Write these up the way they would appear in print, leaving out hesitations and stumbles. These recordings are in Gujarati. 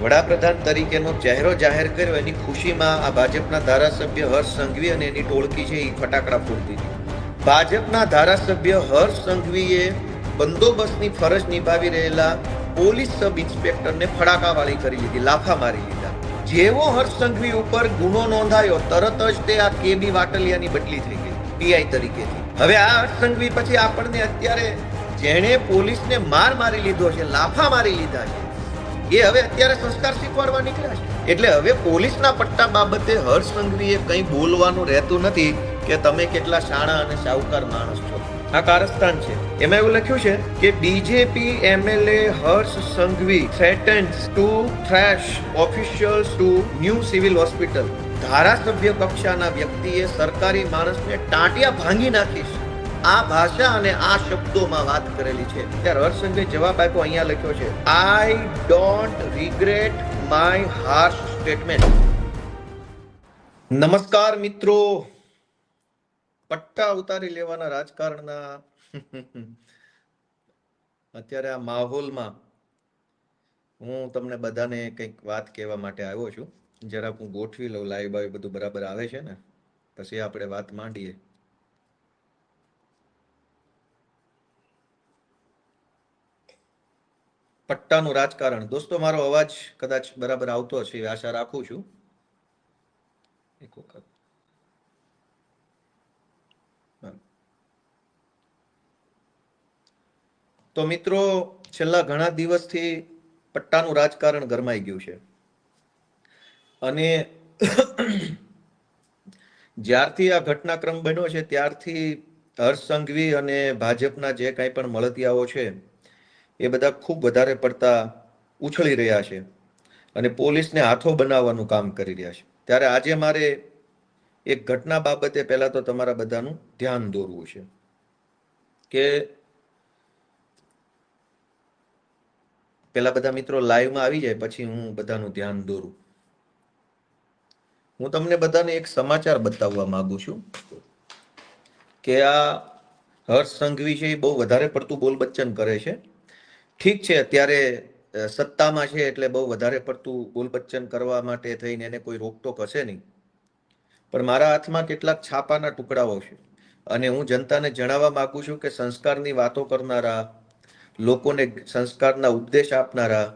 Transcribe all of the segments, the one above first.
વડાપ્રધાન તરીકેનો ચહેરો જાહેર કર્યો એની ખુશીમાં આ ભાજપના ધારાસભ્ય હર્ષ સંઘવી અને એની ટોળકી છે એ ફટાકડા ફોડતી હતી. ભાજપના ધારાસભ્ય હર્ષ સંઘવીએ બંદોબસ્તની ફરજ નિભાવી રહેલા પોલીસ સબ ઇન્સ્પેક્ટરને ફડાકાવાળી કરી લીધી, લાફા મારી લીધા. જેવો હર્ષ સંઘવી ઉપર ગુનો નોંધાયો તરત જ તે આ કેબી વાટલિયાની બદલી થઈ ગઈ પીઆઈ તરીકેથી. હવે આ હર્ષ સંઘવી પછી આપણને અત્યારે જેણે પોલીસને માર મારી લીધો છે, લાફા મારી લીધા છે, એ હવે અત્યારે સંસ્કાર શીખવાડવા નીકળ્યા છે. એટલે હવે પોલીસના પટ્ટા બાબતે હર્ષ સંઘવીએ કંઈ બોલવાનું રહેતું નથી કે તમે કેટલા શાણા અને શાહુકાર માણસ છો. આ કારસ્તાન છે. એમાં એવું લખ્યું છે કે BJP MLA Harsh Sanghavi threatens to thrash officials to new civil hospital. ધારાસભ્ય કક્ષાના વ્યક્તિએ સરકારી માણસને ટાંટિયા ભાંગી નાખીશ, આ ભાષા અને આ શબ્દોમાં વાત કરેલી છે. ત્યારે હર્ષ સંઘવીએ જવાબ આપ્યો, અહીંયા લખ્યો છે, I don't regret my harsh statement. નમસ્કાર મિત્રો, પટ્ટા ઉતારી લેવાના રાજકારણના અત્યારે આ માહોલમાં હું તમને બધાને કંઈક વાત કહેવા માટે આવ્યો છું. જરાક હું ગોઠવી લઉં, લાઈવ બાઈવ બધું બરાબર આવે છે ને, પછી આપણે વાત માંડીએ. પટ્ટાનું રાજકારણ. દોસ્તો, મારો અવાજ કદાચ બરાબર આવતો હશે એવી આશા રાખું છું. એક વખત તો મિત્રો, છેલ્લા ઘણા દિવસથી પટ્ટાનું રાજકારણ ગરમાઈ ગયું છે અને જ્યારથી આ ઘટનાક્રમ બન્યો છે ત્યારથી હર્ષ સંઘવી અને ભાજપના જે કાંઈ પણ મળતિયાઓ છે એ બધા ખૂબ વધારે પડતા ઉછળી રહ્યા છે અને પોલીસને હાથો બનાવવાનું કામ કરી રહ્યા છે. ત્યારે આજે મારે એક ઘટના બાબતે પહેલા તો તમારા બધાનું ધ્યાન દોરવું છે કે પેલા બધા મિત્રો લાઈવમાં આવી જાય પછી હું બધાનું ધ્યાન દોરું. હું તમને બધાને એક સમાચાર બતાવવા માંગુ છું કે આ હર્ષ સંઘવી છે એ બહુ વધારે પડતું બોલબચ્ચન કરે છે. ઠીક છે, અત્યારે સત્તામાં છે એટલે બહુ વધારે પડતું બોલબચ્ચન કરવા માટે થઈને એને કોઈ રોકટોક હશે નહીં, પણ મારા હાથમાં કેટલાક છાપાના ટુકડાઓ છે અને હું જનતાને જણાવવા માંગુ છું કે સંસ્કારની વાતો કરનારા, લોકોને સંસ્કારના ઉપદેશ આપનારા,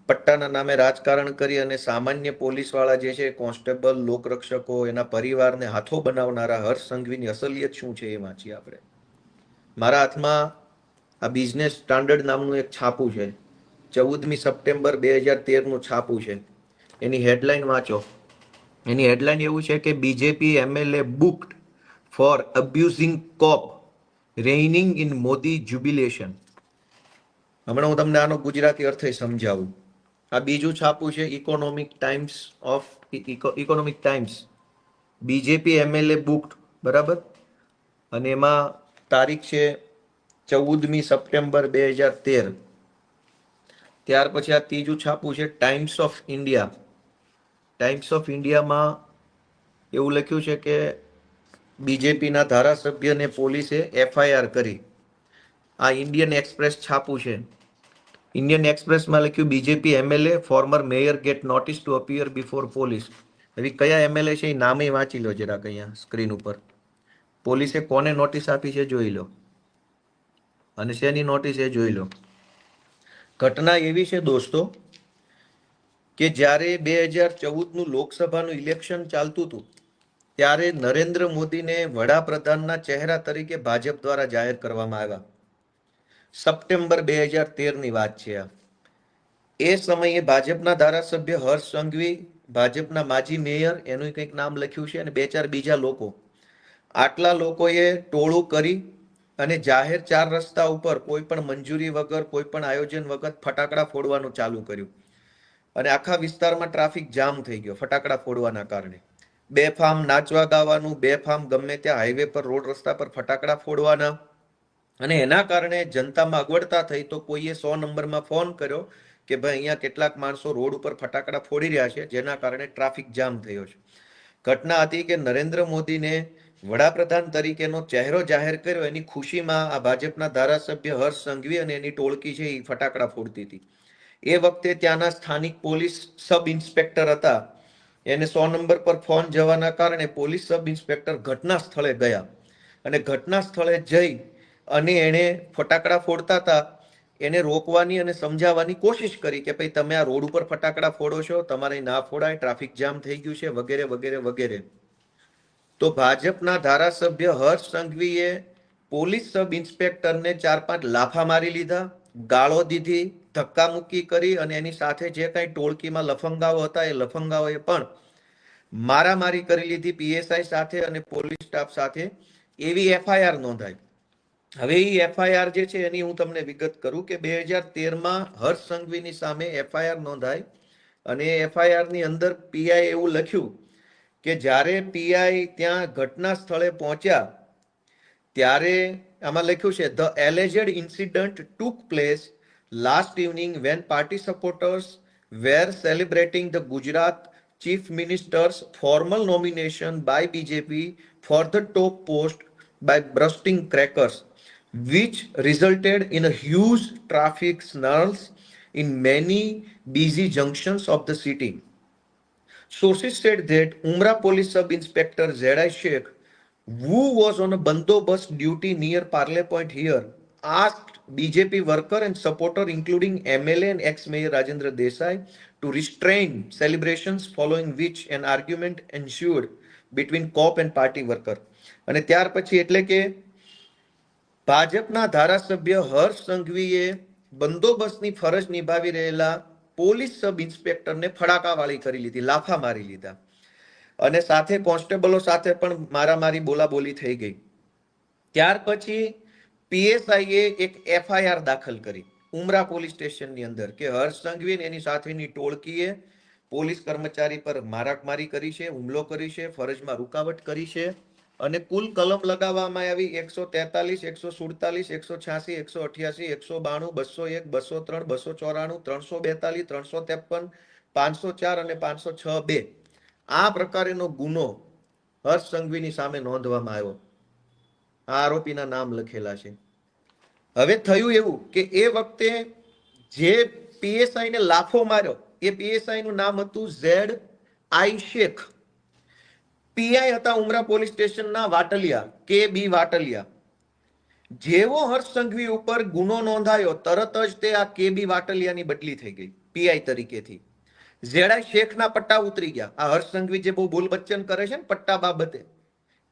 પટ્ટાના નામે રાજકારણ કરી અને સામાન્ય પોલીસવાળા જે છે, કોન્સ્ટેબલ, લોકરક્ષકો, એના પરિવારને હાથો બનાવનારા હર્ષ સંઘવીની અસલિયત શું છે એ વાંચીએ આપણે. મારા હાથમાં આ બિઝનેસ સ્ટાન્ડર્ડ નામનું એક છાપું છે, 14મી સપ્ટેમ્બર 2013નું છાપું છે. એની હેડલાઇન વાંચો. એની હેડલાઇન એવું છે કે BJP MLA booked for abusing cop reining in Modi jubilation. હમણાં હું તમને આનો ગુજરાતી અર્થ સમજાવું. આ બીજું છાપું છે economic times. BJP MLA booked, બરાબર, અને એમાં તારીખ છે 14મી સપ્ટેમ્બર 2013. ત્યાર પછી આ ત્રીજું છાપું છે times of India. Times of ઇન્ડિયામાં એવું લખ્યું છે કે બીજેપીના ધારાસભ્યને પોલીસે એફઆઈઆર કરી. આ ઇન્ડિયન એક્સપ્રેસ છાપું છે. ઇન્ડિયન એક્સપ્રેસમાં લખ્યું BJP MLA former mayor get notice to appear before police. હવે કયા એમએલએ છે એ નામે વાંચી લો જરાક અહીંયા સ્ક્રીન ઉપર. પોલીસે કોને નોટિસ આપી છે જોઈ લો અને શેની નોટિસ એ જોઈ લો. ઘટના એવી છે દોસ્તો કે જ્યારે 2014નું લોકસભાનું ઇલેક્શન ચાલતું હતું ત્યારે નરેન્દ્ર મોદીને વડાપ્રધાનના ચહેરા તરીકે ભાજપ દ્વારા જાહેર કરવામાં આવ્યા. સપ્ટેમ્બર 2013ની વાત છે આ. એ સમયે ભાજપના ધારાસભ્ય હર્ષ સંઘવી, ભાજપના માજી મેયર, એનું કંઈક નામ લખ્યું છે, અને 2-4 બીજા લોકો, આટલા લોકોએ ટોળું કરી અને જાહેર 4 રસ્તા ઉપર કોઈ પણ મંજૂરી વગર, કોઈ પણ આયોજન વગર ફટાકડા ફોડવાનું ચાલુ કર્યું અને આખા વિસ્તારમાં ટ્રાફિક જામ થઈ ગયો ફટાકડા ફોડવાના કારણે. બેફામ નાચવા ગાવાનું, બેફામ ગમે ત્યાં હાઈવે પર, રોડ રસ્તા પર ફટાકડા ફોડવાના, અને એના કારણે જનતામાં અગવડતા થઈ તો કોઈએ 100 નંબરમાં ફોન કર્યો કે ભાઈ અહીંયા કેટલાક માણસો રોડ ઉપર ફટાકડા ફોડી રહ્યા છે, જેના કારણે ટ્રાફિક જામ થયો છે. ઘટના હતી કે નરેન્દ્ર મોદીને વડાપ્રધાન તરીકેનો ચહેરો જાહેર કર્યો એની ખુશીમાં આ ભાજપના ધારાસભ્ય હર્ષ સંઘવી અને એની ટોળકી છે એ ફટાકડા ફોડતી હતી. એ વખતે ત્યાંના સ્થાનિક પોલીસ સબ ઇન્સ્પેક્ટર હતા. એને 100 નંબર પર ફોન જવાના કારણે પોલીસ સબ ઇન્સ્પેક્ટર ઘટના સ્થળે ગયા અને ઘટના સ્થળે જઈ અને એણે ફટાકડા ફોડતા હતા એને રોકવાની અને સમજાવવાની કોશિશ કરી કે ભાઈ તમે આ રોડ ઉપર ફટાકડા ફોડો છો, તમારે ના ફોડાય, ટ્રાફિક જામ થઈ ગયું છે, વગેરે વગેરે વગેરે. તો ભાજપના ધારાસભ્ય હર્ષ સંઘવીએ પોલીસ સબ ઇન્સ્પેક્ટરને 4-5 લાફા મારી લીધા, ગાળો દીધી, ધક્કા મુક્કી કરી અને એની સાથે જે કાંઈ ટોળકીમાં લફંગાઓ હતા એ લફંગાઓએ પણ મારામારી કરી લીધી પીએસઆઈ સાથે અને પોલીસ સ્ટાફ સાથે. એવી એફઆઈઆર નોંધાઈ. હવે એ એફઆઈઆર જે છે એની હું તમને વિગત કરું કે 2013માં હર્ષ સંઘવીની સામે એફઆઈઆર નોંધાઈ અને એફઆઈઆર ની અંદર પીઆઈ એવું લખ્યું કે જ્યારે પીઆઈ ત્યાં ઘટના સ્થળે પહોંચ્યા ત્યારે આમાં લખ્યું છે the alleged incident took place last evening when party supporters were celebrating the Gujarat chief minister's formal nomination by BJP for the top post by bursting crackers, which resulted in a huge traffic snarls in many busy junctions of the city. Sources said that Umra Police Sub-Inspector Z.I. Sheikh, who was on a bandobast duty near Parle Point here, asked BJP worker and supporter including MLA and ex-mayor Rajendra Desai to restrain celebrations, following which an argument ensued between cop and party worker. અને ત્યાર પછી એટલે કે ભાજપના ધારાસભ્ય હર્ષ સંઘવીએ બંદોબસ્તની ફરજ નિભાવી રહેલા પોલીસ સબ ઇન્સ્પેક્ટરને ફડાકાવાળી કરી લીધી, લાફા મારી લીધા અને સાથે કોન્સ્ટેબલો સાથે પણ મારામારી બોલાબોલી થઈ ગઈ. ત્યાર પછી પીએસઆઈએ એક એફઆઈઆર દાખલ કરી ઉમરા પોલીસ સ્ટેશનની અંદર કે હર્ષ સંઘવી એની સાથેની ટોળકીએ પોલીસ કર્મચારી પર મારામારી કરી છે, હુમલો કરી છે, ફરજમાં રૂકાવટ કરી છે અને કુલ કલમ લગાવવામાં આવી 143, 147, 186, 188, 192, 201, 203, 294, 342, 353, 504 અને 506(2). આ પ્રકારેનો ગુનો હર્ષ સંઘવીની સામે નોંધવામાં આવ્યો. આ આરોપીના નામ લખેલા છે. હવે થયું એવું કે એ વખતે જે પીએસઆઈ ને લાફો માર્યો એ પીએસઆઈ નું નામ હતું Z.I. શેખ. પીઆઈ હતા ઉમરા પોલીસ સ્ટેશનના વાટલિયા, કે બી વાટલિયા. જેવો હર્ષ સંઘવી ઉપર ગુનો નોંધાયો તરત જ તે આ કે બી વાટલિયાની બદલી થઈ ગઈ પીઆઈ તરીકેથી. Z.I. શેખના પટ્ટા ઉતરી ગયા. આ હર્ષ સંઘવી જે બહુ બોલ બચ્ચન કરે છે ને પટ્ટા બાબતે,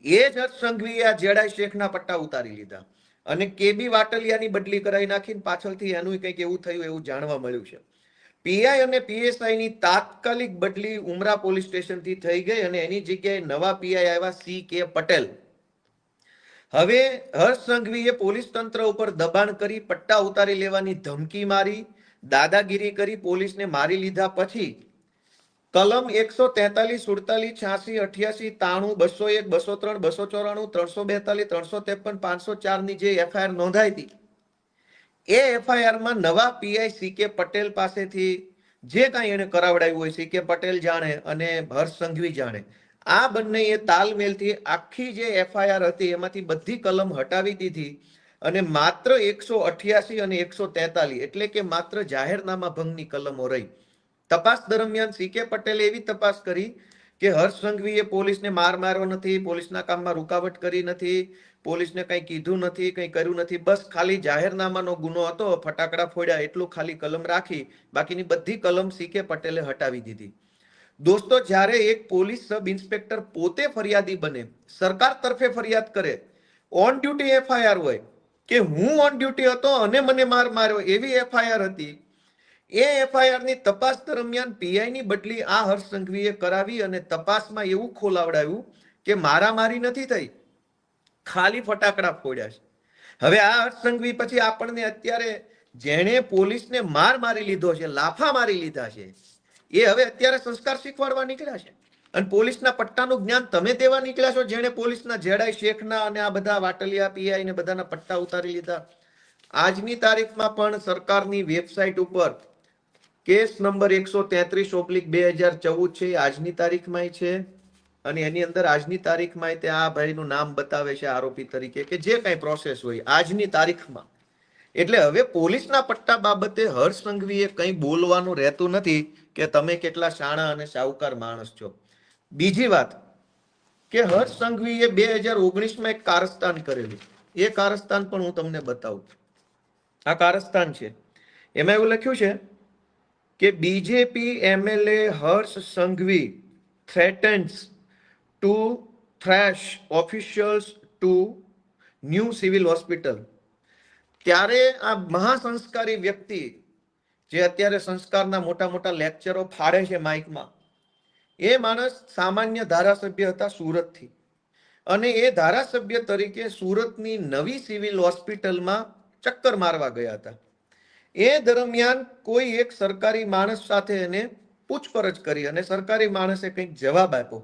એ જ હર્ષ સંઘવીએ આ Z.I. શેખના પટ્ટા ઉતારી લીધા અને કે બી વાટલિયાની બદલી કરાવી નાખીને પાછળથી એનું કંઈક એવું થયું એવું જાણવા મળ્યું છે. પીઆઈ અને પીએસઆઈ ની તાત્કાલિક બદલી ઉમરા પોલીસ સ્ટેશનથી થઈ ગઈ અને એની જગ્યાએ નવા પીઆઈ આવ્યા C.K. પટેલ. હવે હર્ષ સંઘવીએ પોલીસ તંત્ર ઉપર દબાણ કરી પટ્ટા ઉતારી લેવાની ધમકી મારી, દાદાગીરી કરી, પોલીસને મારી લીધા પછી કલમ 143, 47, 86, 88, 93, 201, 203, 294, 342, 353, 504 ની જે એફઆઈઆર નોંધાઈ હતી એ એફઆઈઆરમાં નવા પીઆઈ C.K. પટેલ પાસેથી જે કાંઈ એને કરાવડાવ્યું હોય C.K. પટેલ જાણે અને હર્ષ સંઘવી જાણે, આ બંનેએ તાલમેલથી આખી જે એફઆઈઆર હતી એમાંથી બધી કલમ હટાવી દીધી અને માત્ર 188 અને 143 એટલે કે માત્ર જાહેરનામા ભંગની કલમો રહી. તપાસ દરમિયાન C.K. પટેલે એવી તપાસ કરી કે હર્ષ સંઘવીએ પોલીસને માર માર્યો નથી, પોલીસના કામમાં રૂકાવટ કરી નથી, પોલીસને કંઈ કીધું નથી, કંઈ કર્યું નથી, બસ ખાલી જાહેરનામાનો ગુનો હતો, ફટાકડા ફોડ્યા એટલું ખાલી કલમ રાખી, બાકીની બધી કલમ C.K. પટેલે હટાવી દીધી. દોસ્તો, જ્યારે એક પોલીસ સબ ઇન્સ્પેક્ટર પોતે ફરિયાદી બને, સરકાર તરફે ફરિયાદ કરે, ઓન ડ્યુટી એફઆઈઆર હોય કે હું ઓન ડ્યુટી હતો અને મને માર માર્યો એવી એફઆઈઆર હતી, એ એફઆઈઆર ની તપાસ દરમિયાન પીઆઈ ની બદલી આ હર્ષ સંઘવીએ કરાવી અને તપાસમાં એવું ખોલાવડાવ્યું કે મારામારી નથી થઈ, ખાલી ફટાકડા ફોડ્યા છે. હવે આ હર્ષ સંઘવી પછી આપણને અત્યારે જેણે પોલીસને માર મારી લીધો છે, લાફા મારી લીધા છે, એ હવે અત્યારે સંસ્કાર શીખવાડવા નીકળ્યા છે અને પોલીસના પટ્ટાનું જ્ઞાન તમે દેવા નીકળ્યા છો, જેણે પોલીસના Z.I. શેખના અને આ બધા વાટલિયા પીઆઈ ને બધાના પટ્ટા ઉતારી લીધા. આજની તારીખમાં પણ સરકારની વેબસાઇટ ઉપર કેસ નંબર 133/2014 છે, આજની તારીખમાં છે અને એની અંદર આજની તારીખમાં તે આ ભાઈનું નામ બતાવે છે આરોપી તરીકે કે જે કઈ પ્રોસેસ હોય આજની તારીખમાં એટલે હવે પોલીસના પટ્ટા બાબતે હર્ષ સંઘવીએ કંઈ બોલવાનું રહેતું નથી કે તમે કેટલા શાણા અને સાહુકાર માણસ છો. બીજી વાત કે હર્ષ સંઘવીએ 2019માં એક કારસ્તાન કરેલું. એ કારસ્તાન પણ હું તમને બતાવું. આ કારસ્તાન છે. એમાં એવું લખ્યું છે કે BJP MLA Harsh Sanghavi threatens to thrash officials to new civil hospital. ત્યારે આ મહાસંસ્કારી વ્યક્તિ જે અત્યારે સંસ્કારના મોટા મોટા લેક્ચરો ફાડે છે માઇકમાં, એ માણસ સામાન્ય ધારાસભ્ય હતા સુરતથી, અને એ ધારાસભ્ય તરીકે સુરતની નવી સિવિલ હોસ્પિટલમાં ચક્કર મારવા ગયા હતા. એ દરમિયાન કોઈ એક સરકારી માણસ સાથે એને પૂછપરછ કરી અને સરકારી માણસે કંઈક જવાબ આપ્યો.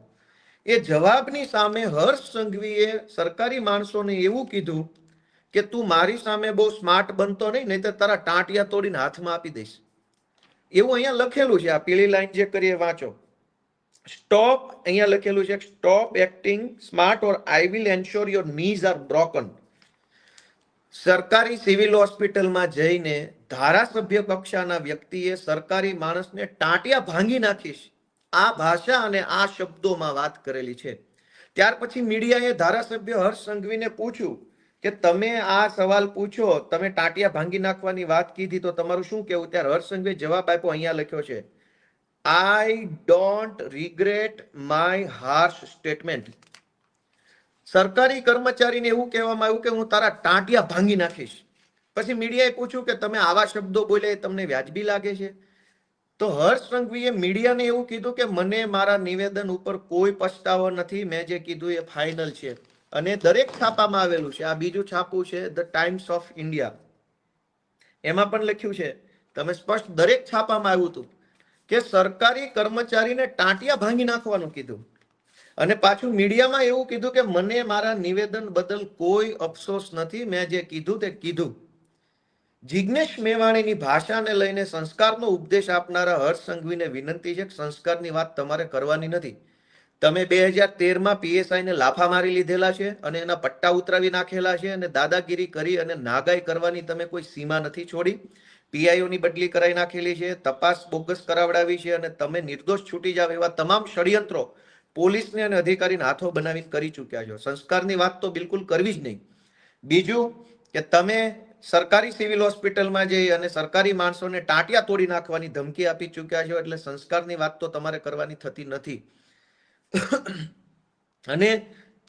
એ જવાબની સામે હર્ષ સંઘવીએ સરકારી માણસોને એવું કીધું કે તું મારી સામે બહુ સ્માર્ટ બનતો નહીં તો તારા ટાંટિયા તોડીને હાથમાં આપી દઈશ. એવું અહીંયા લખેલું છે. આ પીળી લાઈન જે કરીએ વાંચો. સ્ટોપ, અહીંયા લખેલું છે stop acting smart or I will ensure your knees are broken. સરકારી સિવિલ હોસ્પિટલમાં જઈને ધારાસભ્ય કક્ષાના વ્યક્તિએ સરકારી માણસને ટાંટિયા ભાંગી નાખીશ, આ ભાષા અને આ શબ્દોમાં વાત કરેલી છે. ત્યાર પછી મીડિયાએ ધારાસભ્ય હર્ષ સંઘવીને પૂછ્યું કે તમે આ સવાલ પૂછો, તમે ટાંટિયા ભાંગી નાખવાની વાત કીધી તો તમારું શું કહેવું? ત્યારે હર્ષ સંઘવીએ જવાબ આપ્યો, અહીંયા લખ્યો છે, I don't regret my harsh statement. સરકારી કર્મચારીને એવું કહેવામાં આવ્યું કે હું તારા ટાંટિયા ભાંગી નાખીશ. પછી મીડિયાએ પૂછ્યું કે તમે આવા શબ્દો બોલ્યા એ તમને વ્યાજબી લાગે છે? તો હર્ષ સંઘવીએ મીડિયાને એવું કીધું કે મને મારા નિવેદન ઉપર કોઈ પછતાવો નથી, મેં જે કીધું એ ફાઇનલ છે. અને દરેક છાપામાં આવેલું છે. આ બીજું છાપું છે ધ ટાઈમ્સ ઓફ ઇન્ડિયા, એમાં પણ લખ્યું છે, તમે સ્પષ્ટ દરેક છાપામાં આવ્યું હતું કે સરકારી કર્મચારીને ટાંટિયા ભાંગી નાખવાનું કીધું. અને પાછું મીડિયામાં એવું કીધું કે મને મારા નિવેદન બદલ કોઈ અફસોસ નથી, મેં જે કીધું તે કીધું. જિગ્નેશ મેવાણીની ભાષાને લઈને સંસ્કારનો ઉપદેશ આપનારા હર્ષ સંઘવીને વિનંતી છે કે સંસ્કારની વાત તમારે કરવાની નથી. તમે 2013માં પીએસઆઈને લાફા મારી લીધેલા છે અને એના પટ્ટા ઉતરાવી નાખેલા છે અને દાદાગીરી કરી અને નાગાઈ કરવાની તમે કોઈ સીમા નથી છોડી. પીઆઈઓની બદલી કરાવી નાખેલી છે, તપાસ બોગસ કરાવડાવી છે અને તમે નિર્દોષ છૂટી જાવ એવા તમામ ષડયંત્રો પોલીસને અને અધિકારીને હાથો બનાવીને કરી ચૂક્યા છો. સંસ્કારની વાત તો બિલકુલ કરવી જ નહીં. બીજું કે તમે સરકારી સિવિલ હોસ્પિટલમાં જઈ અને સરકારી માણસોને ટાંટિયા તોડી નાખવાની ધમકી આપી ચૂક્યા છો, એટલે સંસ્કારની વાત તો તમારે કરવાની થતી નથી. અને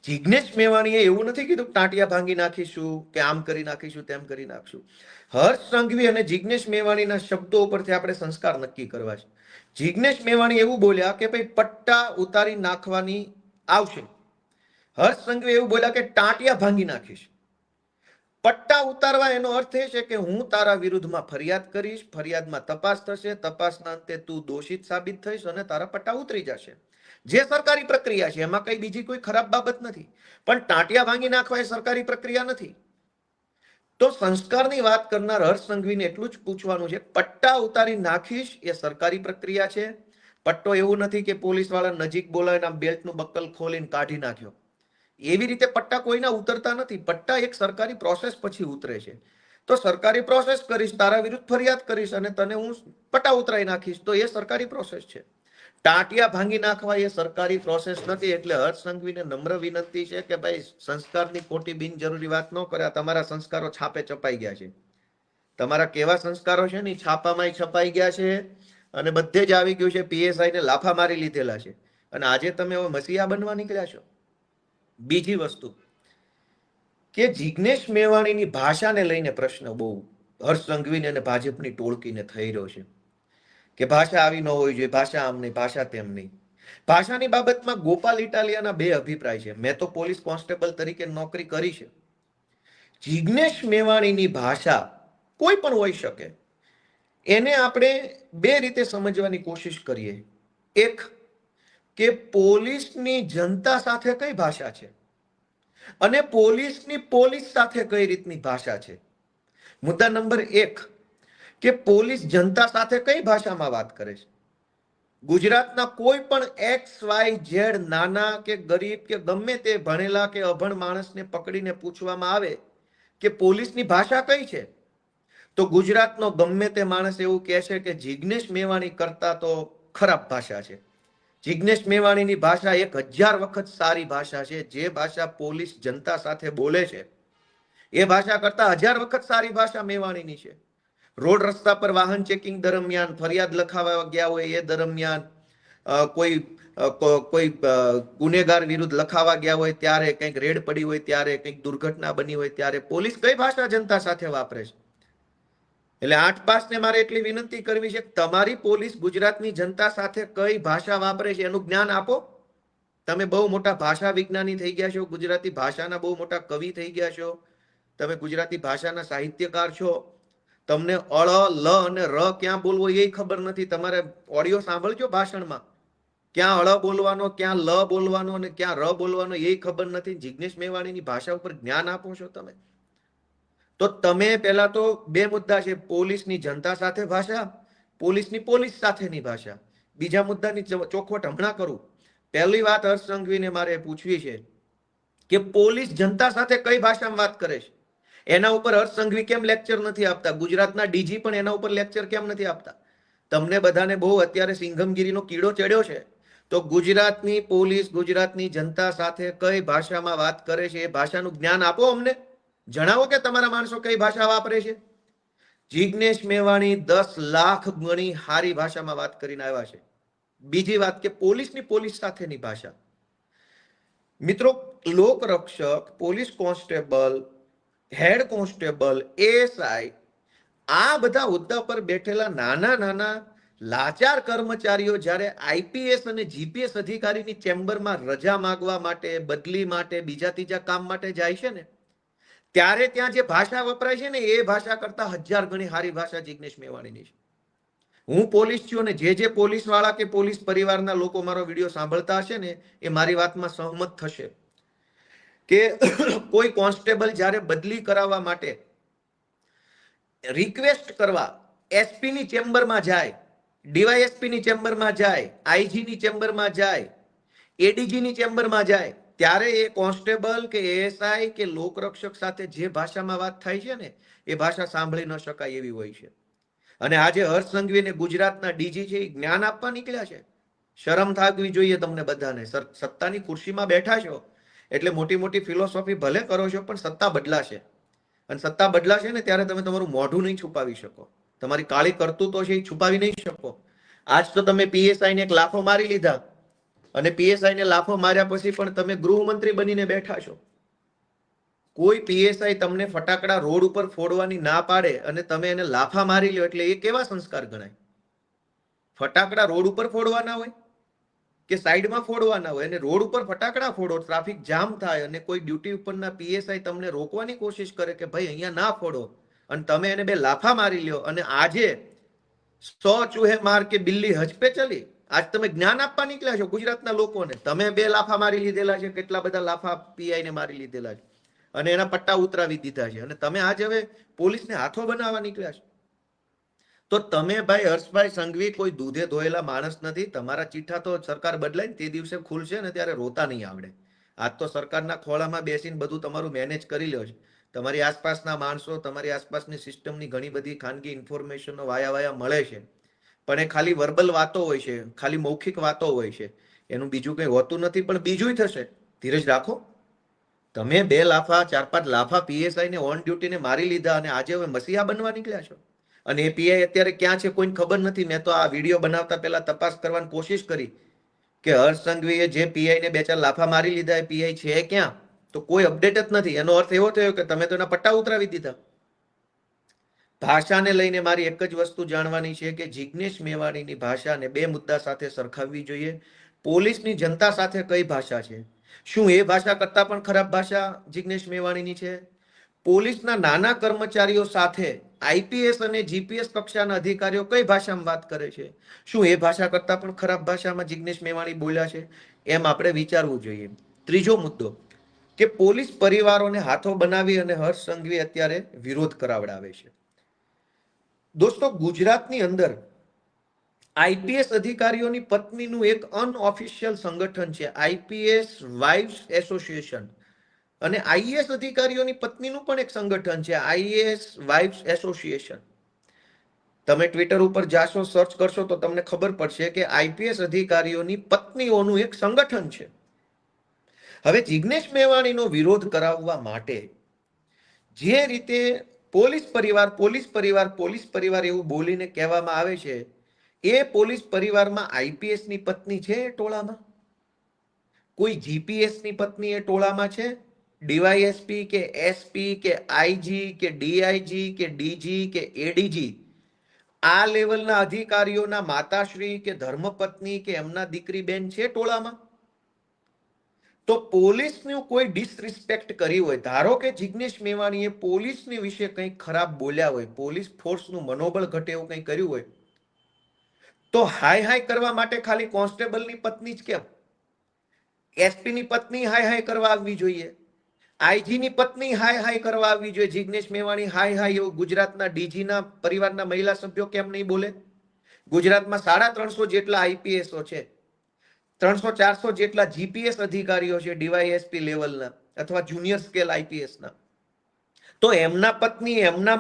જિગ્નેશ મેવાણીએ એવું નથી કીધું કે ટાંટિયા ભાંગી નાખીશું કે આમ કરી નાખીશું તેમ કરી નાખશું. હર્ષ સંઘવી અને જિગ્નેશ મેવાણીના શબ્દો ઉપરથી આપણે સંસ્કાર નક્કી કરવા છે. જિગ્નેશ મેવાણી એવું બોલ્યા કે ભાઈ પટ્ટા ઉતારી નાખવાની આવશે. હર્ષ સંઘવી એવું બોલ્યા કે ટાંટિયા ભાંગી નાખીશ. પટ્ટા ઉતારવા એનો અર્થ એ છે કે હું તારા વિરુદ્ધમાં ફરિયાદ કરીશ, ફરિયાદમાં તપાસ થશે, તપાસના અંતે તું દોષિત સાબિત થઈશ અને તારા પટ્ટા ઉતરી જશે. જે સરકારી પ્રક્રિયા છે એમાં કઈ બીજી કોઈ ખરાબ બાબત નથી, પણ ટાંટિયા ભાંગી નાખવા એ સરકારી પ્રક્રિયા નથી. તો સંસ્કારની વાત કરનાર હર્ષ સંઘવીને એટલું જ પૂછવાનું છે, પટ્ટા ઉતારી નાખીશ એ સરકારી પ્રક્રિયા છે. પટ્ટો એવું નથી કે પોલીસ વાળા નજીક બોલાવીને બેલ્ટનું બક્કલ ખોલીને કાઢી નાખ્યો. એવી રીતે પટ્ટા કોઈના ઉતરતા નથી. પટ્ટા એક સરકારી પ્રોસેસ પછી ઉતરે છે. તો સરકારી પ્રોસેસ કરીશ, તારા વિરુદ્ધ ફરિયાદ કરીશ અને તને હું પટ્ટા ઉતરાઈ નાખીશ, તો એ સરકારી પ્રોસેસ છે. ટાંટિયા ભાંગી નાખવા એ સરકારી પ્રોસેસ નથી. એટલે હર્ષ સંઘવીને નમ્ર વિનંતી છે કે ભાઈ સંસ્કારની ખોટી બિનજરૂરી વાત ન કરે. તમારા સંસ્કારો છાપે છપાઈ ગયા છે. તમારા કેવા સંસ્કારો છે ને છાપામાં છપાઈ ગયા છે અને બધે જ આવી ગયું છે. પીએસઆઈ ને લાફા મારી લીધેલા છે અને આજે તમે હવે મસીહા બનવા નીકળ્યા છો. બીજી વસ્તુ કે જિગ્નેશ મેવાણીની ભાષાને લઈને પ્રશ્ન બહુ હર્ષ સંઘવીને અને ભાજપની ટોળકીને થઈ રહ્યો છે કે ભાષા આવી ન હોવી જોઈએ, ભાષા આમ નહીં, ભાષા તેમ નહીં. ભાષાની બાબતમાં ગોપાલ ઇટાલિયાના બે અભિપ્રાય છે. મેં તો પોલીસ કોન્સ્ટેબલ તરીકે નોકરી કરી છે. જિગ્નેશ મેવાણીની ભાષા કોઈ પણ હોઈ શકે, એને આપણે બે રીતે સમજવાની કોશિશ કરીએ. એક કે પોલીસની જનતા સાથે કઈ ભાષા છે અને પોલીસની પોલીસ સાથે કઈ રીતની ભાષા છે. મુદ્દા નંબર 1 કે પોલીસ જનતા સાથે કઈ ભાષામાં વાત કરે છે. ગુજરાતના કોઈ પણ XYZ નાના કે ગરીબ કે ગમે તે ભણેલા કે અભણ માણસને પકડીને પૂછવામાં આવે કે પોલીસની ભાષા કઈ છે, તો ગુજરાતનો ગમે તે માણસ એવું કહે છે કે જિગ્નેશ મેવાણી કરતા તો ખરાબ ભાષા છે. જિગ્નેશ મેવાણીની ભાષા 1000 વખત સારી ભાષા છે. જે ભાષા પોલીસ જનતા સાથે બોલે છે એ ભાષા કરતા 1000 વખત સારી ભાષા મેવાણીની છે. રોડ રસ્તા પર વાહન ચેકિંગ દરમિયાન, ફરિયાદ લખાવવા ગયા હોય એ દરમિયાન, કોઈ ગુનેગાર વિરુદ્ધ લખાવા ગયા હોય ત્યારે, કંઈક રેડ પડી હોય ત્યારે, કંઈક દુર્ઘટના બની હોય ત્યારે પોલીસ કઈ ભાષા જનતા સાથે વાપરે છે. એટલે 8 પાસને મારે એટલી વિનંતી કરવી છે કે તમારી પોલીસ ગુજરાતની જનતા સાથે કઈ ભાષા વાપરે છે એનું જ્ઞાન આપો. તમે બહુ મોટા ભાષા વિજ્ઞાની થઈ ગયા છો, ગુજરાતી ભાષાના બહુ મોટા કવિ થઈ ગયા છો, તમે ગુજરાતી ભાષાના સાહિત્યકાર છો. તમને અળ, લ અને ર ક્યાં બોલવો એ ખબર નથી. તમારે ઓડિયો સાંભળજો ભાષણમાં, ક્યાં અળ બોલવાનો, ક્યાં લ બોલવાનો અને ક્યાં ર બોલવાનો એ ખબર નથી. જિગ્નેશ મેવાણીની ભાષા ઉપર જ્ઞાન આપો છો તમે. તો તમે પહેલા તો બે મુદ્દા છે, પોલીસની જનતા સાથે ભાષા, પોલીસની પોલીસ સાથેની ભાષા. બીજા મુદ્દાની ચોખવટ હમણાં કરું. પહેલી વાત હર્ષ સંઘવીને મારે પૂછવી છે કે પોલીસ જનતા સાથે કઈ ભાષામાં વાત કરે છે એના ઉપર હર્ષ સંઘવી કેમ લેક્ચર નથી આપતા? ગુજરાતના ડીજી પણ એના ઉપર લેક્ચર કેમ નથી આપતા? તમને બધાને બહુ અત્યારે સિંઘમગીરીનો કીડો ચડ્યો છે. તો ગુજરાતની પોલીસ ગુજરાતની જનતા સાથે કઈ ભાષામાં વાત કરે છે એ ભાષાનું જ્ઞાન આપો અમને. જણાવો કે તમારા માણસો કઈ ભાષા વાપરે છે. જિગ્નેશ મેવાણી 10 લાખ ગણી હારી ભાષામાં વાત કરીને આવ્યા છે. બીજી વાત કે પોલીસની પોલીસ સાથેની ભાષા. મિત્રો, લોકરક્ષક, police constable, head constable, ASI, આ બધા હોદ્દા પર બેઠેલા નાના નાના લાચાર કર્મચારીઓ જ્યારે આઈપીએસ અને જીપીએસ અધિકારીની ચેમ્બરમાં રજા માંગવા માટે, બદલી માટે, બીજા ત્રીજા કામ માટે જાય છે ને, ત્યારે ત્યાં જે ભાષા વપરાય છે ને એ ભાષા કરતા 1000 ગણી સારી ભાષા જિગ્નેશ મેવાણીની છે. હું પોલીસ છું અને જે પોલીસ વાળા કે પોલીસ પરિવારના લોકો મારો વિડીયો સાંભળતા હશે ને એ મારી વાતમાં સહમત થશે કે કોઈ કોન્સ્ટેબલ જ્યારે બદલી કરાવવા માટે રિક્વેસ્ટ કરવા એસપી ની ચેમ્બરમાં જાય, ડીવાયએસપી ની ચેમ્બરમાં જાય, આઈજી ની ચેમ્બરમાં જાય, એડીજી ની ચેમ્બરમાં જાય, ત્યારે એ કોન્સ્ટેબલ કે એએસઆઈ કે લોકરક્ષક સાથે જે ભાષામાં વાત થાય છે ને એ ભાષા સાંભળી ન શકાય એવી હોય છે. અને આજે હર્ષ સંઘવીને ગુજરાતના ડીજી છે એ જ્ઞાન આપવા નીકળ્યા છે. શરમ થાકવી જોઈએ તમને બધાને. સત્તાની ખુરશીમાં બેઠા છો એટલે મોટી મોટી ફિલોસોફી ભલે કરો છો પણ સત્તા બદલાશે. અને સત્તા બદલાશે ને ત્યારે તમે તમારું મોઢું નહીં છુપાવી શકો, તમારી કાળી કરતૂતો છે એ છુપાવી નહીં શકો. આજ તો તમે પીએસઆઈ ને એક લાફો મારી લીધા અને પીએસઆઈ ને લાફો માર્યા પછી પણ તમે ગૃહમંત્રી બનીને બેઠા છો. કોઈ પીએસઆઈ તમને ફટાકડા રોડ ઉપર ફોડવાની ના પાડે અને તમે એને લાફા મારી લ્યો એટલે એ કેવા સંસ્કાર ગણાય? ફટાકડા રોડ ઉપર ફોડવાના હોય કે સાઈડમાં ફોડવાના હોય? અને રોડ ઉપર ફટાકડા ફોડો, ટ્રાફિક જામ થાય અને કોઈ ડ્યુટી ઉપરના પીએસઆઈ તમને રોકવાની કોશિશ કરે કે ભાઈ અહીંયા ના ફોડો, અને તમે એને બે લાફા મારી લ્યો. અને આજે 100 ચૂહે માર કે બિલ્લી હજ પે ચલી. આજ તમે જ્ઞાન આપવા નીકળ્યા છો ગુજરાતના લોકોને. તમે 2 લાફા મારી લીધેલા છે, કેટલા બધા લાફા પીઆઈ ને મારી લીધેલા છે અને એના પટ્ટા ઉતરાવી દીધા છે, અને તમે આજે હવે પોલીસને હાથો બનાવવા નીકળ્યા છો. તો તમે ભાઈ હર્ષભાઈ સંઘવી કોઈ દૂધે ધોયેલા માણસ નથી. તમારા ચીઠા તો સરકાર બદલાય ને તે દિવસે ખુલશે ને ત્યારે રોતા નહીં આવડે. આજ તો સરકારના ખોળામાં બેસીને બધું તમારું મેનેજ કરી લ્યો છે. તમારી આસપાસના માણસો, તમારી આસપાસની સિસ્ટમની ઘણી બધી ખાનગી ઇન્ફોર્મેશનો વાયા મળે છે, પણ એ ખાલી વર્બલ વાતો હોય છે, ખાલી મૌખિક વાતો હોય છે, એનું બીજું કંઈ હોતું નથી. પણ બીજું થશે, ધીરજ રાખો. તમે 2 લાફા 4-5 લાફા પીએસઆઈ ને ઓન ડ્યુટીને મારી લીધા અને આજે હવે મસીહા બનવા નીકળ્યા છો. અને એ પીઆઈ અત્યારે ક્યાં છે કોઈને ખબર નથી. મેં તો આ વિડીયો બનાવતા પહેલા તપાસ કરવાની કોશિશ કરી કે હર્ષ સંઘવીએ જે પીઆઈ ને 2-4 લાફા મારી લીધા એ પીઆઈ છે ક્યાં, તો કોઈ અપડેટ જ નથી. એનો અર્થ એવો થયો કે તમે તો એના પટ્ટા ઉતરાવી દીધા. ભાષાને લઈને મારી એક જ વસ્તુ જાણવાની છે કે જિગ્નેશ મેવાણીની ભાષાને 2 મુદ્દા સાથે સરખાવવી જોઈએ. પોલીસની જનતા સાથે કઈ ભાષા છે? શું એ ભાષા કરતા પણ ખરાબ ભાષા જિગ્નેશ મેવાણીની છે? પોલીસના નાના કર્મચારીઓ સાથે આઈપીએસ અને જીપીએસ કક્ષાના અધિકારીઓ કઈ ભાષામાં વાત કરે છે? શું એ ભાષા કરતા પણ ખરાબ ભાષામાં જિગ્નેશ મેવાણી બોલ્યા છે? એમ આપણે વિચારવું જોઈએ. ત્રીજો મુદ્દો કે પોલીસ પરિવારોને હાથો બનાવી અને હર્ષ સંઘવી અત્યારે વિરોધ કરાવડાવે છે. દોસ્તો, ગુજરાતની અંદર આઈપીએસ અધિકારીઓની પત્નીનું એક અનઓફિશિયલ સંગઠન છે, આઈપીએસ વાઇવ્સ એસોસિએશન. અને આઈએએસ અધિકારીઓની પત્નીનું પણ એક સંગઠન છે, આઈએએસ વાઇફ્સ એસોસિએશન. તમે ટ્વિટર ઉપર જાશો, સર્ચ કરશો તો તમને ખબર પડશે કે આઈપીએસ અધિકારીઓની પત્નીઓનું એક સંગઠન છે. હવે જિગ્નેશ મેવાણીનો વિરોધ કરાવવા માટે જે રીતે પોલીસ પરિવાર પોલીસ પરિવાર પોલીસ પરિવાર એવું બોલીને કહેવામાં આવે છે, એ પોલીસ પરિવારમાં આઈપીએસ ની પત્ની છે એ ટોળામાં? કોઈ જીપીએસ ની પત્ની એ ટોળામાં છે? ડીવાયએસપી કે એસપી કે આઈજી કે ડીઆઈજી કે ડીજી કે એડીજી આ લેવલના અધિકારીઓના માતાશ્રી કે ધર્મપત્ની કે એમના દીકરી બેન છે ટોળામાં? તો પોલીસનું કોઈ ડિસરિસ્પેક્ટ કરી હોય, ધારો કે જિગ્નેશ મેવાણીએ પોલીસની વિશે કંઈક ખરાબ બોલ્યા હોય, પોલીસ ફોર્સનું મનોબળ ઘટે એવું કંઈ કર્યું હોય, તો હાય હાય કરવા માટે ખાલી કોન્સ્ટેબલની પત્ની જ કેમ? એસપીની પત્ની હાય હાય કરવા આવવી જોઈએ, આઈજીની પત્ની હાય હાય કરવા આવવી જોઈએ. જિગ્નેશ મેવાણી હાય હાય એવું ગુજરાતના ડીજીના પરિવારના મહિલા સભ્યો કેમ નહીં બોલે? ગુજરાતમાં 350 જેટલા આઈપીએસઓ છે, 300-400 જેટલા જીપીએસ અધિકારીઓ છે ડીવાયએસપી લેવલના અથવા જુનિયર સ્કેલ આઈપીએસના. તો એમના પત્ની, એમના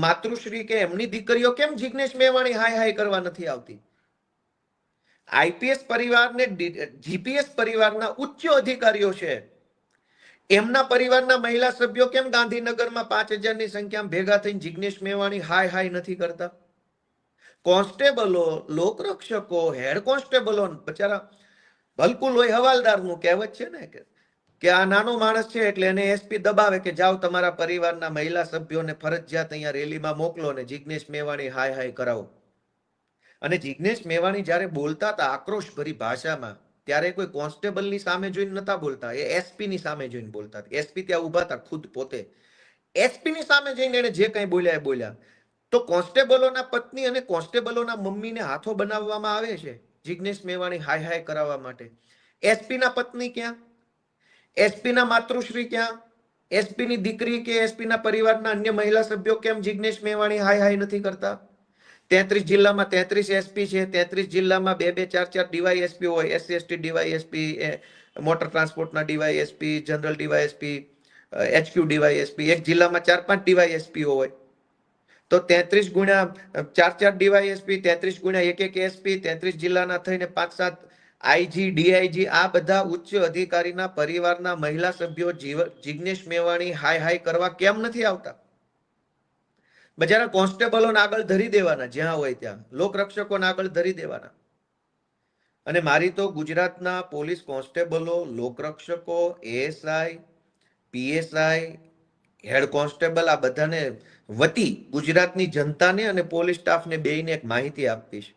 માતૃશ્રી કે એમની દીકરીઓ કેમ જિગ્નેશ મેવાણી હાય હાય કરવા નથી આવતી? આઈપીએસ પરિવારને જીપીએસ પરિવારના ઉચ્ચ અધિકારીઓ છે, એમના પરિવારના મહિલા સભ્યો કેમ ગાંધીનગરમાં 5000ની સંખ્યામાં ભેગા થઈને જિગ્નેશ મેવાણી હાય હાય નથી કરતા? કોન્સ્ટેબલો, લોકરક્ષકો, હેડ કોન્સ્ટેબલો બચારા ભલકુલ હોય હવાલદારનું કહેવત છે ને કે આ નાનો માણસ છે એટલે એને એસપી દબાવે કે જાઓ તમારા પરિવારના મહિલા સભ્યોને ફરજિયાત અહીંયા રેલીમાં મોકલો ને જિગ્નેશ મેવાણી હાય હાય કરાવો. અને જિગ્નેશ મેવાણી જ્યારે બોલતા હતા આક્રોશભરી ભાષામાં, ત્યારે કોઈ કોન્સ્ટેબલની સામે જોઈને નતા બોલતા, એ એસપીની સામે જોઈને બોલતા. એસપી ત્યાં ઉભા હતા ખુદ પોતે, એસપીની સામે જઈને એને જે કંઈ બોલ્યા એ બોલ્યા. તો કોન્સ્ટેબલોના પત્ની અને કોન્સ્ટેબલોના મમ્મીને હાથો બનાવવામાં આવે છે જિગ્નેશ મેવાણી હાય હાય કરાવવા માટે. એસપીના પત્ની ક્યાં? એસપીના માતૃશ્રી ક્યાં? એસપીની દીકરી કે એસપીના પરિવારના અન્ય મહિલા સભ્યો કેમ જિગ્નેશ મેવાણી હાય હાય નથી કરતા? 33 જિલ્લામાં 33 એસપી છે, 33 જિલ્લામાં 2-2, 4-4 ડીવાયએસપી હોય, એસસી એસટી ડીવાયએસપી, મોટર ટ્રાન્સપોર્ટના DYSP, general DYSP, HQ DYSP, એક જિલ્લામાં 4-5 ડીવાયએસપી હોય. તો 33 ગુણ્યા 4-4 ડીવાયએસપી, 33 ગુણ્યા 1-1 એસપી, 33 જિલ્લાના થઈને 5-7 આઈજી, ડીઆઈજી, આ બધા ઉચ્ચ અધિકારીના પરિવારના મહિલા સભ્યો જિગ્નેશ મેવાણી હાય હાય કરવા કેમ નથી આવતા? બજારા કોન્સ્ટેબલોને આગળ ધરી દેવાના, જ્યાં હોય ત્યાં લોકરક્ષકોને આગળ ધરી દેવાના. અને મારી તો ગુજરાતના પોલીસ કોન્સ્ટેબલો, લોકરક્ષકો, એએસઆઈ, પીએસઆઈ, હેડ કોન્સ્ટેબલ આ બધાને વતી ગુજરાતની જનતાને અને પોલીસ સ્ટાફને બેયને એક માહિતી આપવી છે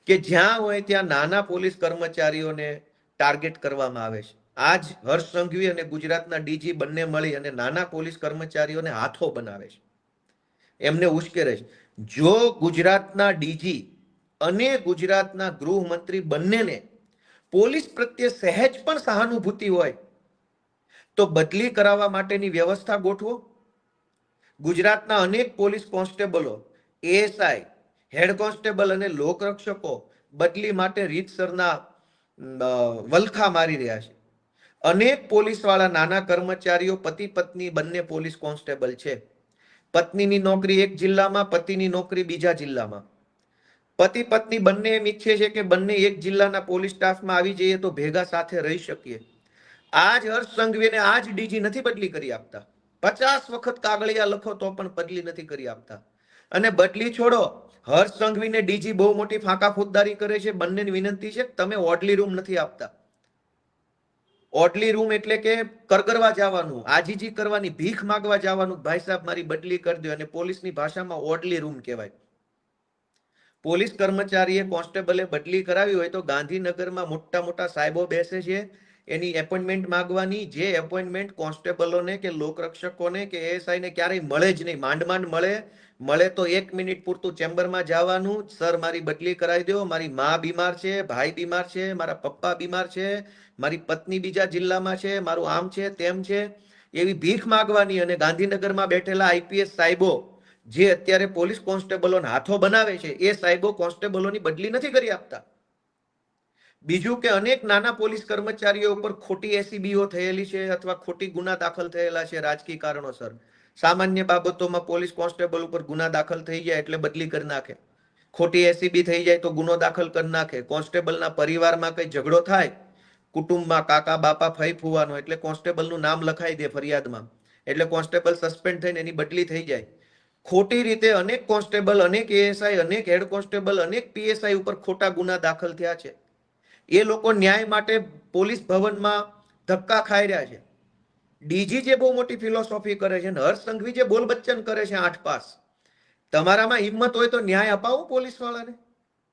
કે જ્યાં હોય ત્યાં નાના પોલીસ કર્મચારીઓને ટાર્ગેટ કરવામાં આવે છે. આજ હર્ષ સંઘવી અને ગુજરાતના ડીજી બંને મળી અને નાના પોલીસ કર્મચારીઓને હાથો બનાવે છે, એમને ઉશ્કેરે છે. જો ગુજરાતના ડીજી અને ગુજરાતના ગૃહમંત્રી બંનેને પોલીસ પ્રત્યે સહેજ પણ સહાનુભૂતિ હોય તો બદલી કરાવવા માટેની વ્યવસ્થા ગોઠવો. ગુજરાતના અનેક પોલીસ કોન્સ્ટેબલો, એએસઆઈ, હેડ કોન્સ્ટેબલ અને લોકરક્ષકો બદલી માટે રીતસરના વલખા મારી રહ્યા છે. અનેક પોલીસવાળા નાના કર્મચારીઓ પતિ પત્ની બંને પોલીસ કોન્સ્ટેબલ છે. પત્નીની નોકરી એક જિલ્લામાં, પતિની નોકરી બીજા જિલ્લામાં. પતિ પત્ની બંને એમ ઈચ્છે છે કે બંને એક જિલ્લાના પોલીસ સ્ટાફમાં આવી જઈએ તો ભેગા સાથે રહી શકીએ. આજ હર્ષ સંઘવીને આજ ડીજી નથી બદલી કરી આપતા. 50 વખત કાગળિયા લખો તો પણ બદલી નથી કરી આપતા. અને બદલી છોડો, હર્ષ સંઘવીને ડીજી બહુ મોટી ફાંકા ફોજદારી કરે છે. બંનેની વિનંતી છે કે તમે ઓડલી રૂમ નથી આપતા. ઓડલી રૂમ એટલે કે કરગરવા જવાનું, આજીજી કરવાની, ભીખ માંગવા જવાનું, ભાઈ સાહેબ મારી બદલી કરી દો. અને પોલીસની ભાષામાં ઓડલી રૂમ કહેવાય. પોલીસ કર્મચારીએ કોન્સ્ટેબલે બદલી કરાવી હોય તો ગાંધીનગરમાં મોટા મોટા સાહેબો બેસે છે, એની એપોઇન્ટમેન્ટ માંગવાની. જે એપોઇન્ટમેન્ટ કોન્સ્ટેબલોને કે લોકરક્ષકોને કે એએસઆઈને ક્યારેય મળે જ નહીં, માંડ માંડ મળે તો 1 મિનિટ પૂરતું ચેમ્બરમાં જવાનું, સર મારી બદલી કરાવી દો, મારી મા બીમાર છે, ભાઈ બીમાર છે, મારા પપ્પા બીમાર છે, મારી પત્ની બીજા જિલ્લામાં છે, મારું આમ છે તેમ છે, એવી ભીખ માંગવાની. અને ગાંધીનગરમાં બેઠેલા આઈપીએસ સાહેબો જે અત્યારે પોલીસ કોન્સ્ટેબલોને હાથો બનાવે છે, એ સાહેબો કોન્સ્ટેબલોની બદલી નથી કરી આપતા. બીજું કે અનેક નાના પોલીસ કર્મચારીઓ ઉપર ખોટી એસીબીઓ થયેલી છે અથવા ખોટી ગુના દાખલ થયેલા છે રાજકીય કારણોસર. સામાન્ય બાબતોમાં પોલીસ કોન્સ્ટેબલ ઉપર ગુના દાખલ થઈ જાય એટલે બદલી કરી નાખે. ખોટી એસીબી થઈ જાય તો ગુનો દાખલ કરી નાખે. કોન્સ્ટેબલના પરિવારમાં કઈ ઝઘડો થાય, કુટુંબમાં કાકા બાપા ફઈ ફૂવાનો, એટલે કોન્સ્ટેબલનું નામ લખાઈ દે ફરિયાદમાં, એટલે કોન્સ્ટેબલ સસ્પેન્ડ થઈને એની બદલી થઈ જાય. ખોટી રીતે અનેક કોન્સ્ટેબલ, અનેક એએસઆઈ, અનેક હેડ કોન્સ્ટેબલ, અનેક પીએસઆઈ ઉપર ખોટા ગુના દાખલ થયા છે. એ લોકો ન્યાય માટે પોલીસ ભવનમાં ધક્કા ખાઈ રહ્યા છે. ડીજી જે બહુ મોટી ફિલોસોફી કરે છે, હર્ષ સંઘવી જે બોલ બચ્ચન કરે છે 8 પાસ, તમારામાં હિંમત હોય તો ન્યાય અપાવો પોલીસ વાળાને.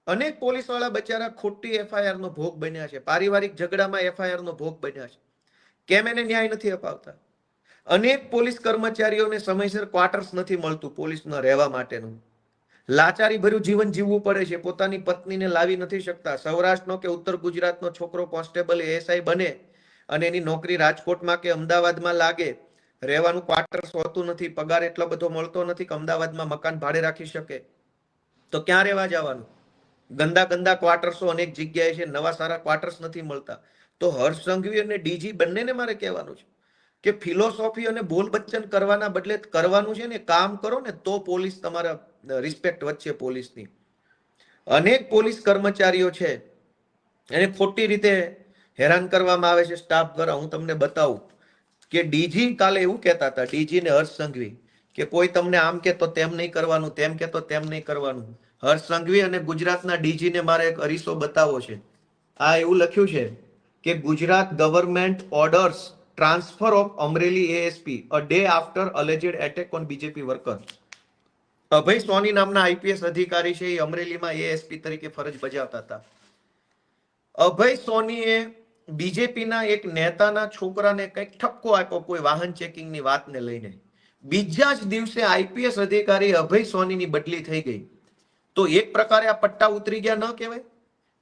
અનેક પોલીસ વાળા બચારા ખોટી એફઆઈઆર નો ભોગ બન્યા છે, પારિવારિક ઝઘડામાં એફઆઈઆર નો ભોગ બન્યા છે. કેમ એને ન્યાય નથી અપાવતા? અનેક પોલીસ કર્મચારીઓને સમયસર ક્વાર્ટર્સ નથી મળતું પોલીસમાં રહેવા માટેનું. લાચારી ભર્યું જીવન જીવવું પડે છે, પોતાની પત્નીને લાવી નથી શકતા. સૌરાષ્ટ્રનો કે ઉત્તર ગુજરાતનો છોકરો કોન્સ્ટેબલ એએસઆઈ બને અને એની નોકરી રાજકોટમાં કે અમદાવાદમાં લાગે, રહેવાનું ક્વાર્ટર્સ હોતું નથી, પગાર એટલો બધો મળતો નથી કે અમદાવાદમાં મકાન ભાડે રાખી શકે, તો ક્યાં રહેવા જવાનું? ગંદા ગંદા ક્વાર્ટર્સો અનેક જગ્યાએ છે, નવા સારા ક્વાર્ટર્સ નથી મળતા. તો હર્ષ સંઘવી અને ડીજી બંનેને મારે કહેવાનું છે કે ફિલોસોફી અને બોલ બચ્ચન કરવાના બદલે કરવાનું છે ને કામ કરો ને, તો પોલીસ તમારા રિસ્પેક્ટ વચ્ચે પોલીસની. અનેક પોલીસ કર્મચારીઓ છે એને ખોટી રીતે હેરાન કરવામાં આવે છે સ્ટાફ દ્વારા. હું તમને બતાવું કે ડીજી કાલે એવું કહેતા હતા, ડીજી ને હર્ષ સંઘવી, કે કોઈ તમને આમ કે તો તેમ નહીં કરવાનું, તેમ કે તો તેમ નહીં કરવાનું. હર્ષ સંઘવી અને ગુજરાતના ડીજી ને મારે એક અરીસો બતાવવો છે. આ એવું લખ્યું છે કે Gujarat government orders transfer of Amreli ASP a day after alleged attack on BJP worker. Abhay Soni નામના આઈપીએસ અધિકારી છે, એ અમરેલીમાં એએસપી તરીકે ફરજ બજાવતા હતા. અભય સોનીએ બીજેપીના એક નેતાના છોકરાને કંઈક ઠપકો આપ્યો કોઈ વાહન ચેકિંગની વાતને લઈને. બીજા જ દિવસે આઈપીએસ અધિકારી અભય સોનીની બદલી થઈ ગઈ. તો એક પ્રકારે આ પટ્ટા ઉતરી ગયા ન કહેવાય?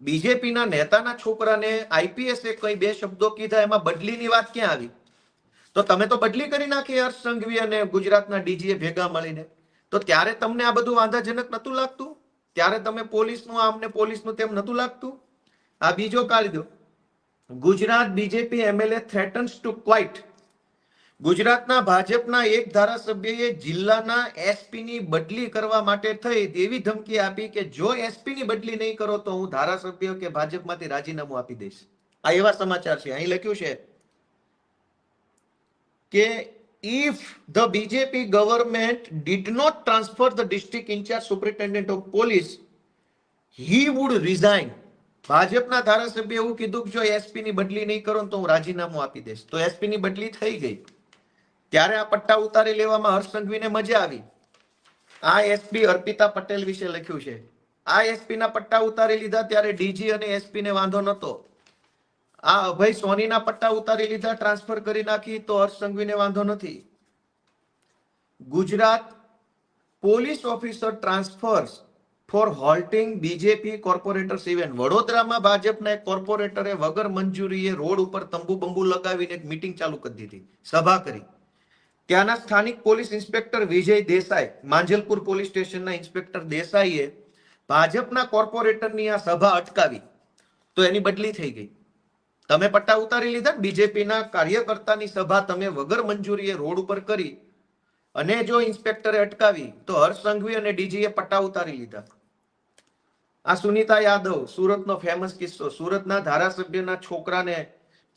બીજેપીના નેતાના છોકરાને આઈપીએસે કઈ બે શબ્દો કીધા, એમાં બદલીની વાત ક્યાં આવી? તો તમે તો બદલી કરી નાખી હર્ષ સંઘવી અને ગુજરાતના ડીજીએ ભેગા મળીને. તો ત્યારે તમને આ બધું વાંધાજનક નતું લાગતું? ત્યારે તમે પોલીસનું આમ ને પોલીસનું તેમ નતું લાગતું? આ બીજો કાયદો, Gujarat BJP MLA threatens to quit. ગુજરાતના ભાજપના એક ધારાસભ્યએ જિલ્લાના એસપીની બદલી કરવા માટે થઈ એવી ધમકી આપી કે જો એસપીની બદલી નહીં કરો તો હું ધારાસભ્ય કે ભાજપમાંથી રાજીનામું આપી દઈશ. આ એવા સમાચાર છે. અહીં લખ્યું છે કે if the BJP government did not transfer the district in charge superintendent of police, he would resign. ભાજપના ધારાસભ્ય એવું કીધું કે જો એસપી ની બદલી નહીં કરો તો હું રાજીનામું આપી દઈશ. તો એસપી ની બદલી થઈ ગઈ. ત્યારે આ પટ્ટા ઉતારી લેવામાં હર્ષ સંઘવીને મજા આવી. આ એસપી અર્પિતા પટેલ વિશે લખ્યું છે. આ એસપી ના પટ્ટા ઉતારી લીધા ત્યારે ડીજી અને એસપી ને વાંધો નતો. આ અભય સોનીના પટ્ટા ઉતારી લીધા, ટ્રાન્સફર કરી નાખી, તો હર્ષ સંઘવીને વાંધો નથી. Gujarat police officer transfers for halting BJP corporators event. વડોદરામાં ભાજપના એક કોર્પોરેટરે વગર મંજૂરીએ રોડ ઉપર તંબુ બંબુ લગાવીને એક મીટિંગ ચાલુ કરી દીધી, સભા કરી. ત્યાંના સ્થાનિક પોલીસ ઇન્સ્પેક્ટર વિજય દેસાઈ, માંજલપુર પોલીસ સ્ટેશનના ઇન્સ્પેક્ટર દેસાઈએ ભાજપના કોર્પોરેટરની આ સભા અટકાવી, તો એની બદલી થઈ ગઈ. તમે પટ્ટા ઉતારી લીધા, બીજેપીના કાર્યકર્તાની સભા તમે વગર મંજૂરીએ રોડ ઉપર કરી અને જો ઇન્સ્પેક્ટરે અટકાવી, તો હર્ષ સંઘવી અને ડીજીએ પટ્ટા ઉતારી લીધા. આ સુનીતા યાદવ, સુરતનો ફેમસ કિસ્સો. સુરતના ધારાસભ્યના છોકરાને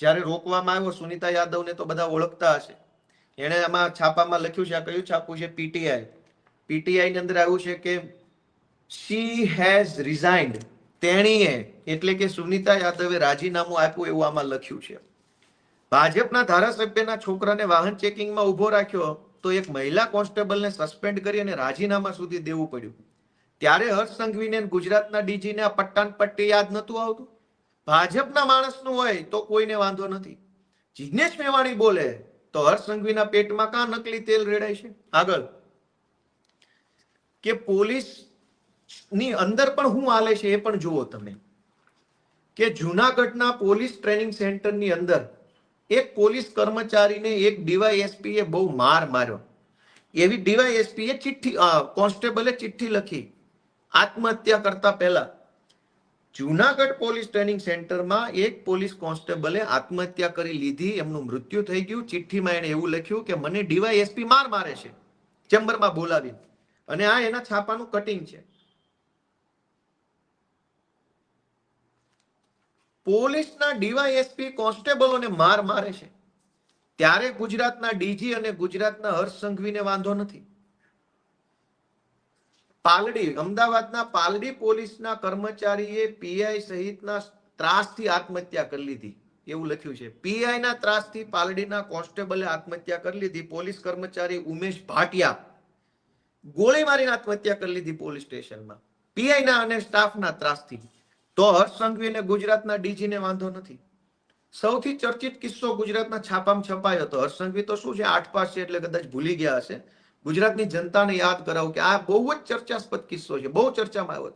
જ્યારે રોકવામાં આવ્યો, સુનીતા યાદવને તો બધા ઓળખતા હશે, એને આમાં છાપામાં લખ્યું છે. આ કયું છાપું છે? પીટીઆઈ. પીટીઆઈ ની અંદર આવ્યું છે કે she has resigned. તેણીએ એટલે કે સુનીતા યાદવે રાજીનામું આપ્યું, એવું આમાં લખ્યું છે. ભાજપના ધારાસભ્યના છોકરાને વાહન ચેકિંગમાં ઉભો રાખ્યો તો એક મહિલા કોન્સ્ટેબલને સસ્પેન્ડ કરી અને રાજીનામા સુધી દેવું પડ્યું. ત્યારે હર્ષ સંઘવીને ગુજરાતના ડીજીને આ પટ્ટાન પટ્ટી યાદ નતું આવતું? ભાજપના માણસનું હોય તો કોઈને વાંધો નથી. જિગ્નેશ મેવાણી બોલે તો હર્ષ સંઘવીના પેટમાં કાં નકલી તેલ રેડાય છે? આગળ કે પોલીસ ની અંદર પણ શું હાલે છે એ પણ જુઓ તમે. કે જુનાગઢના પોલીસ ટ્રેનિંગ સેન્ટરની અંદર એક પોલીસ કર્મચારીને એક ડીવાયએસપી એ બહુ માર્યો. એવી ડીવાયએસપી એ ચિઠ્ઠી, કોન્સ્ટેબલે ચિઠ્ઠી લખી આત્મહત્યા કરતા પહેલા જુનાગઢ પોલીસ ટ્રેનિંગ સેન્ટરમાં એક પોલીસ કોન્સ્ટેબલે આત્મહત્યા કરી લીધી, એમનું મૃત્યુ થઈ ગયું. ચિઠ્ઠીમાં એને એવું લખ્યું કે મને ડીવાયએસપી મારે છે, ચેમ્બરમાં બોલાવી. અને આ એના છાપાનું કટિંગ છે. પોલીસના ડીવાયએસપી કોન્સ્ટેબલોને મારે છે, ત્યારે ગુજરાતના ડીજી અને ગુજરાતના હર્ષ સંઘવીને વાંધો નથી. પાલડી, અમદાવાદના પાલડી પોલીસના કર્મચારીએ પીઆઈ સહિતના ત્રાસથી આત્મહત્યા કરી લીધી, એવું લખ્યું છે. પીઆઈ ના ત્રાસથી પાલડીના કોન્સ્ટેબલે આત્મહત્યા કરી લીધી. પોલીસ કર્મચારી ઉમેશ ભાટિયા ગોળી મારીને આત્મહત્યા કરી લીધી પોલીસ સ્ટેશનમાં, પીઆઈ ના અને સ્ટાફના ત્રાસથી. તો હર્ષ સંઘવી અને ગુજરાતના ડીજીને વાંધો નથી. સૌથી ચર્ચિત કિસ્સો ગુજરાતના છાપામાં છપાયો હતો. હર્ષ સંઘવી તો શું છે, 8 પાસ છે એટલે કદાચ ભૂલી ગયા હશે. ગુજરાતની જનતાને યાદ કરાવું કે આ બહુ જ ચર્ચાસ્પદ કિસ્સો છે, બહુ ચર્ચામાં આવ્યો.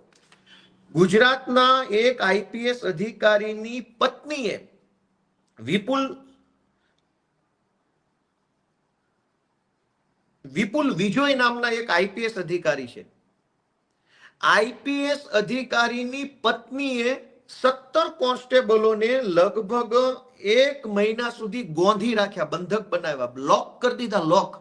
ગુજરાતના એક આઈપીએસ અધિકારીની પત્નીએ વિપુલ વિજોય નામના એક આઈપીએસ અધિકારી છે. આઈપીએસ અધિકારીની પત્નીએ 17 કોન્સ્ટેબલોને લગભગ 1 મહિના સુધી ગોંધી રાખ્યા, બંધક બનાવ્યા, લોક કરી દીધા, લોક.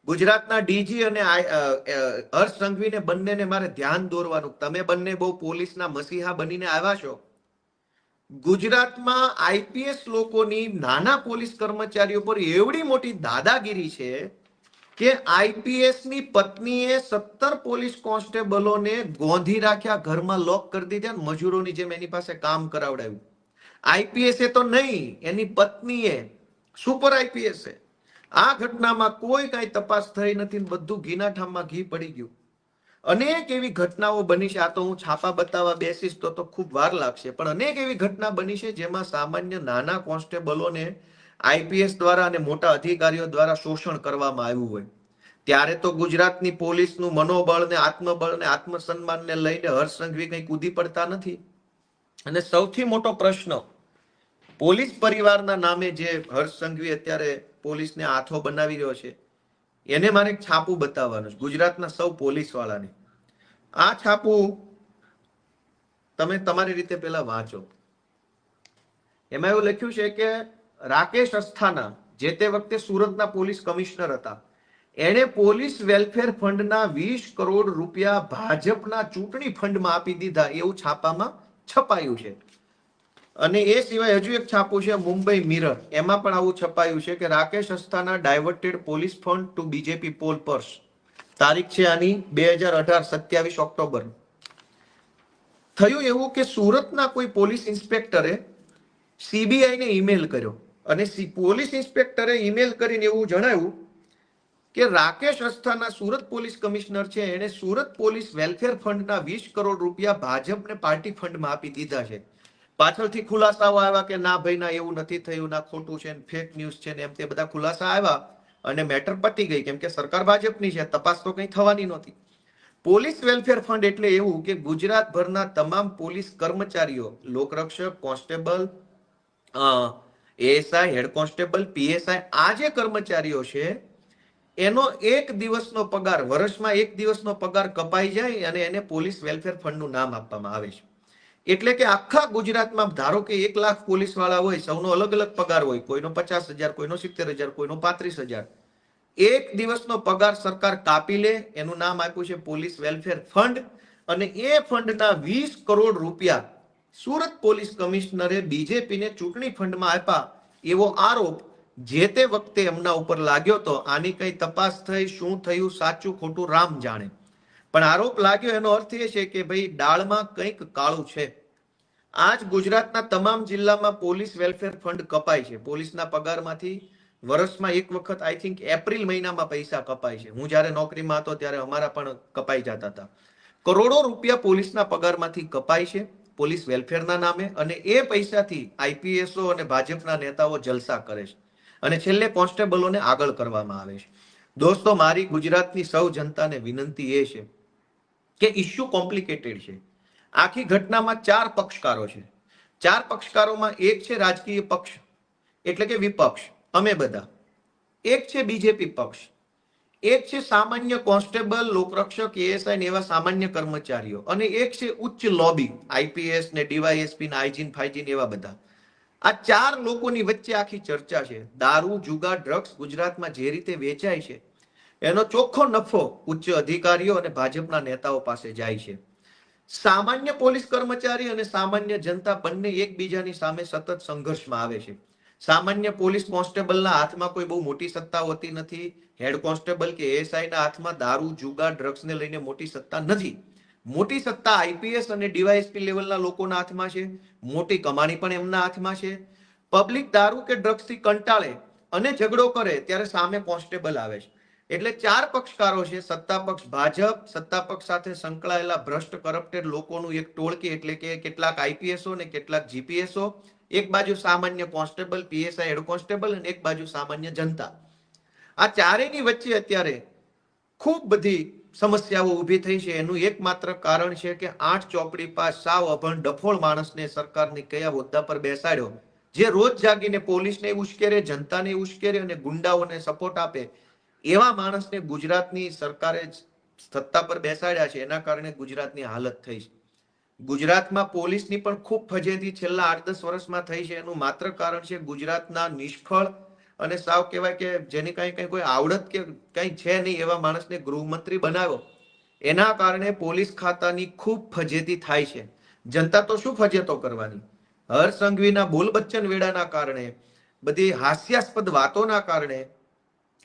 ગુજરાતના ડીજી અને હર્ષ સંઘવીને બંનેને મારે ધ્યાન દોરવાનું, તમે બંને બહુ પોલીસના મસીહા બનીને આવ્યા છો. ગુજરાતમાં આઈપીએસ લોકોની નાના પોલીસ કર્મચારીઓ પર એવડી મોટી દાદાગીરી છે કે આઈપીએસ ની પત્નીએ 17 પોલીસ કોન્સ્ટેબલોને ગોંધી રાખ્યા, ઘરમાં લોક કરી દીધા, મજૂરોની જેમ એની પાસે કામ કરાવડાવ્યું. આઈપીએસ તો નહીં, એની પત્નીએ, સુપર આઈપીએસ. આ ઘટનામાં કોઈ કઈ તપાસ થઈ નથી, બધું ઘીના ઠામમાં ઘી પડી ગયું. અનેક એવી ઘટનાઓ બની છે. આ તો હું છાપા બતાવવા બેસીશ તો ખૂબ વાર લાગશે, પણ અનેક એવી ઘટના બની છે જેમાં સામાન્ય નાના કોન્સ્ટેબલોને આઈપીએસ દ્વારા અને મોટા અધિકારીઓ દ્વારા શોષણ કરવામાં આવ્યું હોય. ત્યારે તો ગુજરાતની પોલીસનું મનોબળ ને આત્મબળ ને આત્મસન્માનને લઈને હર્ષ સંઘવી કંઈ કૂદી પડતા નથી. અને સૌથી મોટો પ્રશ્ન, પોલીસ પરિવારના નામે જે હર્ષ સંઘવી અત્યારે પોલીસને હાથો બનાવી રહ્યો છે, એને મારે એક છાપું બતાવવાનું છે ગુજરાતના સૌ પોલીસ વાળાને. આ છાપું તમે તમારી રીતે પેલા વાંચો. એમાં એવું લખ્યું છે કે રાકેશ અસ્થાના, જે તે વખતે સુરતના પોલીસ કમિશનર હતા, એણે પોલીસ વેલફેર ફંડના 20 કરોડ રૂપિયા ભાજપના ચૂંટણી ફંડમાં આપી દીધા, એવું છાપામાં છપાયું છે. અને એ સિવાય હજુ એક છાપું છે મુંબઈ મિરર, એમાં પણ આવું છપાયું છે કે Rakesh Asthana diverted police fund to BJP poll purse. તારીખ છે આની 2018, 27 ઓક્ટોબર. થયું એવું કે સુરતના કોઈ પોલીસ ઇન્સ્પેક્ટરે સીબીઆઈ ને ઈમેલ કર્યો, અને પોલીસ ઇન્સ્પેક્ટરે ઈમેલ કરીને એવું જણાવ્યું કે રાકેશ અસ્થાના સુરત પોલીસ કમિશનર છે, એને સુરત પોલીસ વેલફેર ફંડના 20 કરોડ રૂપિયા ભાજપને પાર્ટી ફંડમાં આપી દીધા છે. પાછળથી ખુલાસાઓ આવ્યા કે ના ભાઈ ના, એવું નથી થયું, ના ખોટું છે, ફેક ન્યૂઝ છે ને એમ તે બધા ખુલાસા આવ્યા અને મેટર પતી ગઈ, કેમ કે સરકાર ભાજપની છે, તપાસ તો કંઈ થવાની નહોતી. પોલીસ વેલફેર ફંડ એટલે એવું કે ગુજરાતભરના તમામ પોલીસ કર્મચારીઓ, લોકરક્ષક, constable, ASI, head constable, PSI, આ જે કર્મચારીઓ છે એનો 1 દિવસનો પગાર, વર્ષમાં 1 દિવસનો પગાર કપાઈ જાય અને એને પોલીસ વેલફેર ફંડનું નામ આપવામાં આવે છે. એટલે કે આખા ગુજરાતમાં ધારો કે 1 લાખ પોલીસ વાળા હોય, સૌનો અલગ અલગ પગાર હોય, કોઈનો 50,000, કોઈનો 70,000, કોઈનો 35,000. 1 દિવસનો પગાર સરકાર કાપી લે, એનું નામ આપ્યું છે પોલીસ વેલફેર ફંડ. અને એ ફંડના 20 કરોડ રૂપિયા સુરત પોલીસ કમિશનરે બીજેપીને ચૂંટણી ફંડમાં આપ્યા, એવો આરોપ જે તે વખતે એમના ઉપર લાગ્યો તો. આની કઈ તપાસ થઈ, શું થયું, સાચું ખોટું રામ જાણે, પણ આરોપ લાગ્યો એનો અર્થ એ છે કે ભાઈ દાળમાં કંઈક કાળું છે. આજ ગુજરાતના તમામ જિલ્લામાં પોલીસ વેલફેર ફંડ કપાય છે. પોલીસના પગારમાંથી વર્ષમાં એક વખત આઈ થિંક એપ્રિલ મહિનામાં પૈસા કપાય છે. હું જ્યારે નોકરીમાં હતો ત્યારે અમારા પણ કપાઈ જતા હતા. કરોડો રૂપિયા પોલીસના પગારમાંથી કપાય છે પોલીસ વેલફેરના નામે, અને એ પૈસાથી આઈપીએસઓ અને ભાજપના નેતાઓ જલસા કરે છે, અને છેલ્લે કોન્સ્ટેબલોને આગળ કરવામાં આવે છે. દોસ્તો, મારી ગુજરાતની સૌ જનતાને વિનંતી એ છે કે ઇશ્યુ કોમ્પ્લિકેટેડ છે. આખી ઘટનામાં 4 પક્ષકારો છે. 4 પક્ષકારોમાં એક છે રાજકીય પક્ષ એટલે કે વિપક્ષ, અમે બધા. એક છે બીજેપી પક્ષ, એક છે સામાન્ય કોન્સ્ટેબલ, લોકરક્ષક, એએસઆઈ ને એવા સામાન્ય કર્મચારીઓ, અને એક છે ઉચ્ચ લોબી, આઈપીએસ ને ડીવાયએસપી ને આઈજીન ફાઈજીન એવા બધા. આ ચાર લોકોની વચ્ચે આખી ચર્ચા છે. દારૂ, જુગાર, ડ્રગ્સ ગુજરાતમાં જે રીતે વેચાય છે એનો ચોખ્ખો નફો ઉચ્ચ અધિકારીઓ અને ભાજપના નેતાઓ પાસે જાય છે. સામાન્ય પોલીસ કર્મચારી અને સામાન્ય જનતા બંને એકબીજાની સામે સતત સંઘર્ષમાં આવે છે. સામાન્ય પોલીસ કોન્સ્ટેબલના હાથમાં કોઈ બહુ મોટી સત્તા હોતી નથી. હેડ કોન્સ્ટેબલ કે એએસઆઈ ના હાથમાં દારૂ, જુગાર, ડ્રગ્સને લઈને મોટી સત્તા નથી. મોટી સત્તા આઈપીએસ અને ડીવાયએસપી લેવલના લોકોના હાથમાં છે. મોટી કમાણી પણ એમના હાથમાં છે. પબ્લિક દારૂ કે ડ્રગ્સથી કંટાળે અને ઝઘડો કરે ત્યારે સામે કોન્સ્ટેબલ આવે છે. એટલે ચાર પક્ષકારો છે. સત્તા પક્ષ ભાજપ, સત્તા પક્ષ સાથે સંકળાયેલા ભ્રષ્ટ કરપ્ટેડ લોકોનું એક ટોળકી, એટલે કે કેટલાક આઈપીએસઓ ને કેટલાક જીપીએસઓ, એક બાજુ સામાન્ય કોન્સ્ટેબલ, પીએસઆઈ, હેડ કોન્સ્ટેબલ, અને એક બાજુ સામાન્ય જનતા. આ ચારેયની વચ્ચે અત્યારે ખૂબ બધી સમસ્યાઓ ઊભી થઈ છે. એનું એકમાત્ર કારણ છે કે 8 ચોપડી પાસ સાવ અભણ ડફોળ માણસને સરકારની કયા હોદ્દા પર બેસાડ્યો, જે રોજ જાગીને પોલીસને ઉશ્કેરે, જનતાને ઉશ્કેરે અને ગુંડાઓને સપોર્ટ આપે, એવા માણસને ગુજરાતની સરકારે સત્તા પર બેસાડ્યા છે. એના કારણે ગુજરાતની હાલત થઈ છે. ગુજરાતમાં પોલીસની પણ ખૂબ ફજેતી છેલ્લા 8-10 વર્ષમાં થઈ છે. એનું માત્ર કારણ છે ગુજરાતના નિષ્ફળ અને સાવ કહેવાય કે જેની કઈ કોઈ આવડત કે કઈ છે નહીં એવા માણસને ગૃહમંત્રી બનાવ્યો. એના કારણે પોલીસ ખાતાની ખૂબ ફજેતી થાય છે. જનતા તો શું ફજેતો કરવાની? હર્ષ સંઘવીના બોલ બચ્ચન વેડાના કારણે, બધી હાસ્યાસ્પદ વાતોના કારણે,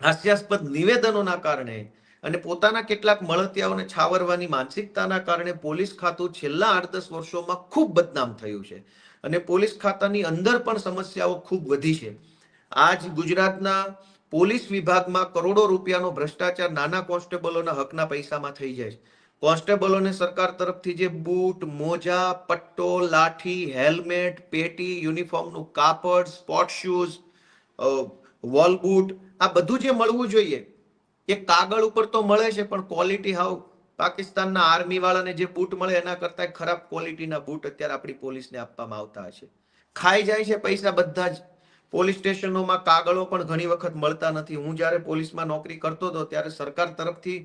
હાસ્યાસ્પદ નિવેદનોના કારણે અને પોતાના કેટલાક મળતિયાઓને છાવરવાની માનસિકતાના કારણે પોલીસ ખાતું છેલ્લા 8-10 વર્ષોમાં ખૂબ બદનામ થયું છે. અને પોલીસ ખાતાની અંદર પણ સમસ્યાઓ ખૂબ વધી છે. આજ ગુજરાતના પોલીસ વિભાગમાં કરોડો રૂપિયાનો ભ્રષ્ટાચાર નાના કોન્સ્ટેબલોના હકના પૈસામાં થઈ જાય છે. કોન્સ્ટેબલોને સરકાર તરફથી જે બૂટ, મોજા, પટ્ટો, લાઠી, હેલ્મેટ, પેટી, યુનિફોર્મનું કાપડ, સ્પોર્ટ શૂઝ, વોલ બૂટ, આ બધું જે મળવું જોઈએ એ કાગળ ઉપર તો મળે છે, પણ ક્વોલિટી હાવ પાકિસ્તાનના આર્મી વાળાને જે બૂટ મળે એના કરતા ખરાબ ક્વોલિટીના બૂટ અત્યારે આપણી પોલીસને આપવામાં આવતા હશે. ખાઈ જાય છે પૈસા બધા જ. પોલીસ સ્ટેશનોમાં કાગળો પણ ઘણી વખત મળતા નથી. હું જ્યારે પોલીસમાં નોકરી કરતો હતો ત્યારે સરકાર તરફથી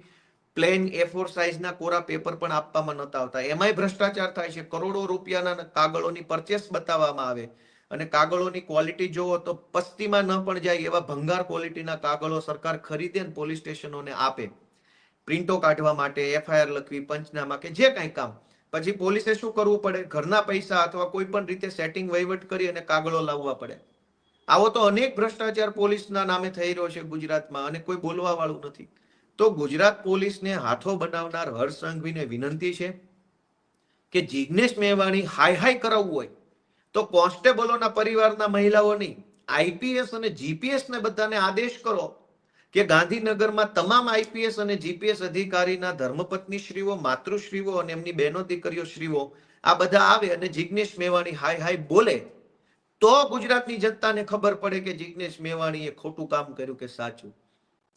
પ્લેન A4 સાઇઝના કોરા પેપર પણ આપવામાં નતા આવતા. એમાંય ભ્રષ્ટાચાર થાય છે. કરોડો રૂપિયાના કાગળોની પરચેસ બતાવવામાં આવે અને કાગળોની ક્વોલિટી જોવો તો પસ્તીમાં ન પણ જાય એવા ભંગાર ક્વોલિટીના કાગળો સરકાર ખરીદે અને પોલીસ સ્ટેશનોને આપે, પ્રિન્ટો કાઢવા માટે, એફઆઈઆર લખવી, પંચનામા કે જે કંઈ કામ. પછી પોલીસે શું કરવું પડે? ઘરના પૈસા અથવા કોઈ પણ રીતે સેટિંગ વહીવટ કરી અને કાગળો લાવવા પડે. આવો તો અનેક ભ્રષ્ટાચાર પોલીસના નામે થઈ રહ્યો છે ગુજરાતમાં અને કોઈ બોલવા વાળું નથી. તો ગુજરાત પોલીસને હાથો બનાવનાર હર્ષ સંઘવીને વિનંતી છે કે જિગ્નેશ મેવાણી હાઈ હાઈ કરાવવું હોય તો કોન્સ્ટેબલોના પરિવારના મહિલાઓ નહીં, આઈપીએસ અને જીપીએસ ને બધાને આદેશ કરો કે ગાંધીનગરમાં તમામ આઈપીએસ અને જીપીએસ અધિકારીના ધર્મપત્ની શ્રીઓ, માતૃશ્રીઓ અને એમની બહેનો દીકરીઓ શ્રીઓ આ બધા આવે અને જિગ્નેશ મેવાણી હાઈ હાઈ બોલે તો ગુજરાતની જનતાને ખબર પડે કે જિગ્નેશ મેવાણીએ ખોટું કામ કર્યું કે સાચું.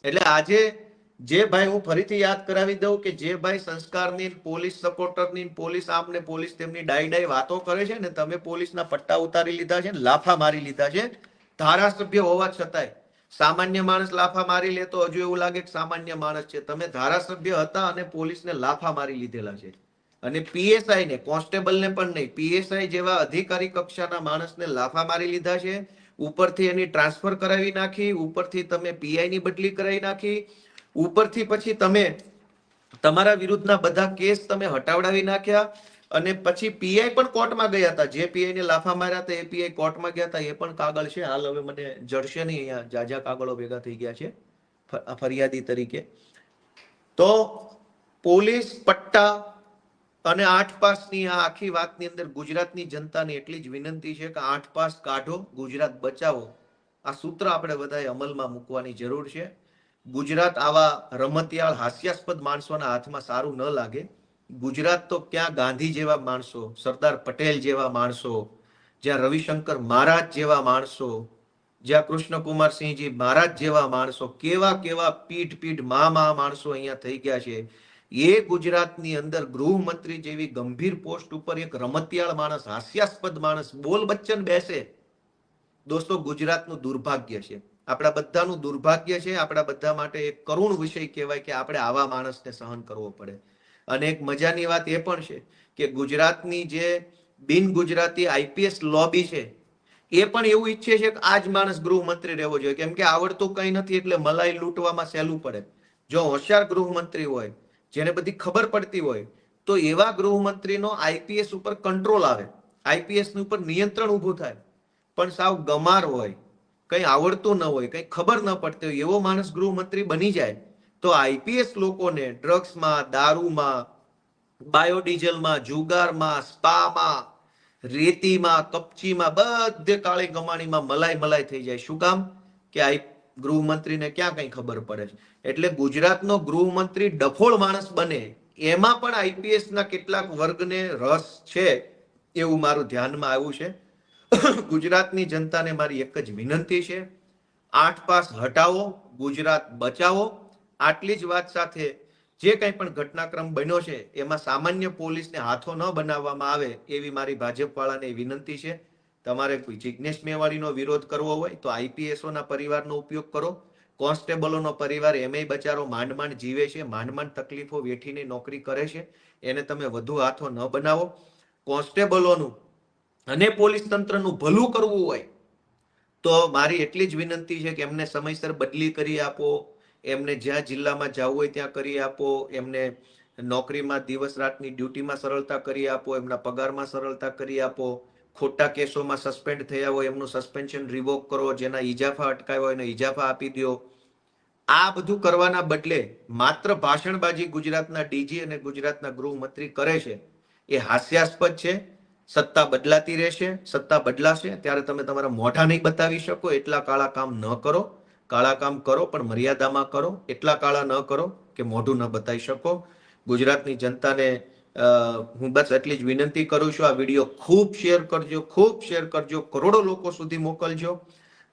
એટલે આજે જે ભાઈ, હું ફરીથી યાદ કરાવી દઉં કે જે ભાઈ સંસ્કારની, પોલીસ સપોર્ટરની, પોલીસ આમને પોલીસ તેમની ડાઈ વાતો કરે છે ને, તમે પોલીસના પટ્ટા ઉતારી લીધા છે ને, લાફા મારી લીધા છે ધારાસભ્ય હોવા છતાંય. સામાન્ય માણસ લાફા મારી લે તો હજુ એવું લાગે કે સામાન્ય માણસ છે. તમે ધારાસભ્ય હતા અને પોલીસને લાફા મારી લીધેલા છે. અને પીએસઆઈ ને, કોન્સ્ટેબલને પણ નહીં, પીએસઆઈ જેવા અધિકારી કક્ષાના માણસને લાફા મારી લીધા છે. ઉપરથી એની ટ્રાન્સફર કરાવી નાખી, ઉપરથી તમે પીઆઈ ની બદલી કરાવી નાખી, ઉપરથી પછી તમે તમારા વિરુદ્ધના બધા કેસ તમે હટાવડાવી નાખ્યા. અને પછી પીઆઈ પણ કોર્ટમાં ગયા હતા. જે પીઆઈ ને લાફા માર્યા હતા એ પીઆઈ કોર્ટમાં ગયા હતા. એ પણ કાગળ છે. હાલ હવે મને જડશે નહીં, અહીંયા જાજા કાગળો ભેગા થઈ ગયા છે ફરિયાદી તરીકે. તો પોલીસ પટ્ટા અને 8 પાસની આ આખી વાતની અંદર ગુજરાતની જનતાને એટલી જ વિનંતી છે કે 8 પાસ કાઢો, ગુજરાત બચાવો. આ સૂત્ર આપણે બધાએ અમલમાં મૂકવાની જરૂર છે. ગુજરાત આવા રમતિયાળ, હાસ્યાસ્પદ માણસોના હાથમાં સારું ન લાગે. ગુજરાત તો ક્યાં ગાંધી જેવા માણસો, સરદાર પટેલ જેવા માણસો, જ્યાં રવિશંકર મહારાજ જેવા માણસો, જ્યાં કૃષ્ણકુમારસિંહજી મહારાજ જેવા માણસો, કેવા કેવા પીઠ માણસો અહીંયા થઈ ગયા છે. એ ગુજરાતની અંદર ગૃહમંત્રી જેવી ગંભીર પોસ્ટ ઉપર એક રમતિયાળ માણસ, હાસ્યાસ્પદ માણસ, બોલ બચ્ચન બેસે, દોસ્તો ગુજરાતનું દુર્ભાગ્ય છે. આપણા બધાનું દુર્ભાગ્ય છે, આપણા બધા માટે એક કરુણ વિષય કહેવાય કે આપણે આવા માણસને સહન કરવો પડે. અને એક મજાની વાત એ પણ છે કે ગુજરાતની જે બિન ગુજરાતી આઈપીએસ લોબી છે એ પણ એવું ઈચ્છે છે કે આ જ માણસ ગૃહમંત્રી રહેવો જોઈએ, કેમ કે આવડતું કંઈ નથી એટલે મલાઈ લૂંટવામાં સહેલું પડે. જો હોશિયાર ગૃહમંત્રી હોય, જેને બધી ખબર પડતી હોય, તો એવા ગૃહમંત્રીનો આઈપીએસ ઉપર કંટ્રોલ આવે, આઈપીએસ ઉપર નિયંત્રણ ઊભું થાય. પણ સાવ ગમાર હોય, કંઈ આવડતું ન હોય, કંઈ ખબર ન પડતી હોય, એવો માણસ ગૃહમંત્રી બની જાય તો આઈપીએસ લોકોને ડ્રગ્સમાં, દારૂમાં, બાયોડીઝલમાં, જુગારમાં, સ્પામાં, રેતીમાં, કપચીમાં, બધે કાળી કમાણીમાં મલાઈ મલાઈ થઈ જાય. શું કામ? કે આ ગૃહમંત્રીને ક્યાં કઈ ખબર પડે છે. એટલે ગુજરાતનો ગૃહમંત્રી ડફોળ માણસ બને એમાં પણ આઈપીએસ ના કેટલાક વર્ગને રસ છે એવું મારું ધ્યાનમાં આવ્યું છે. ગુજરાતની જનતાને મારી એક જ વિનંતી છે, 8 પાસ હટાવો, ગુજરાત બચાવો. આટલી જ વાત સાથે જે કંઈ પણ ઘટનાક્રમ બન્યો છે એમાં સામાન્ય પોલીસને હાથો ન બનાવવામાં આવે એવી મારી ભાજપ વાળાને વિનંતી છે. તમારે કોઈ જિજ્ઞેશ મેવાણીનો વિરોધ કરવો હોય તો આઈપીએસઓના પરિવારનો ઉપયોગ કરો. કોન્સ્ટેબલોનો પરિવાર એમેય બચારો માંડ માંડ જીવે છે, માંડ માંડ તકલીફો વેઠીને નોકરી કરે છે, એને તમે વધુ હાથો ન બનાવો. કોન્સ્ટેબલોનું અને પોલીસ તંત્રનું ભલું કરવું હોય તો મારી એટલી જ વિનંતી છે કે એમને સમયસર બદલી કરી આપો, એમને જ્યાં જિલ્લામાં જવું હોય ત્યાં કરી આપો, એમને નોકરીમાં દિવસ રાતની ડ્યુટીમાં સરળતા કરી આપો, એમના પગારમાં સરળતા કરી આપો. ખોટા કેસોમાં સસ્પેન્ડ થયા હોય એમનું સસ્પેન્શન રિવોક કરો, જેના ઈજાફા અટકાવ્યા હોય એને ઈજાફા આપી દો. આ બધું કરવાના બદલે માત્ર ભાષણબાજી ગુજરાતના ડીજી અને ગુજરાતના ગૃહમંત્રી કરે છે એ હાસ્યાસ્પદ છે. સત્તા બદલાતી રહેશે, સત્તા બદલાશે ત્યારે તમે તમારા મોઢા નહીં બતાવી શકો. એટલા કાળા કામ ન કરો. કાળા કામ કરો પણ મર્યાદામાં કરો. એટલા કાળા ન કરો કે મોઢું ન બતાવી શકો. ગુજરાતની જનતાને હું બસ એટલી જ વિનંતી કરું છું, આ વિડીયો ખૂબ શેર કરજો, ખૂબ શેર કરજો, કરોડો લોકો સુધી મોકલજો.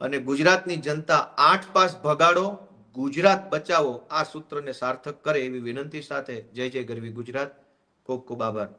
અને ગુજરાતની જનતા 8 પાસ ભગાડો, ગુજરાત બચાવો આ સૂત્રને સાર્થક કરે એવી વિનંતી સાથે જય જય ગરવી ગુજરાત. ખૂબ ખૂબ આભાર.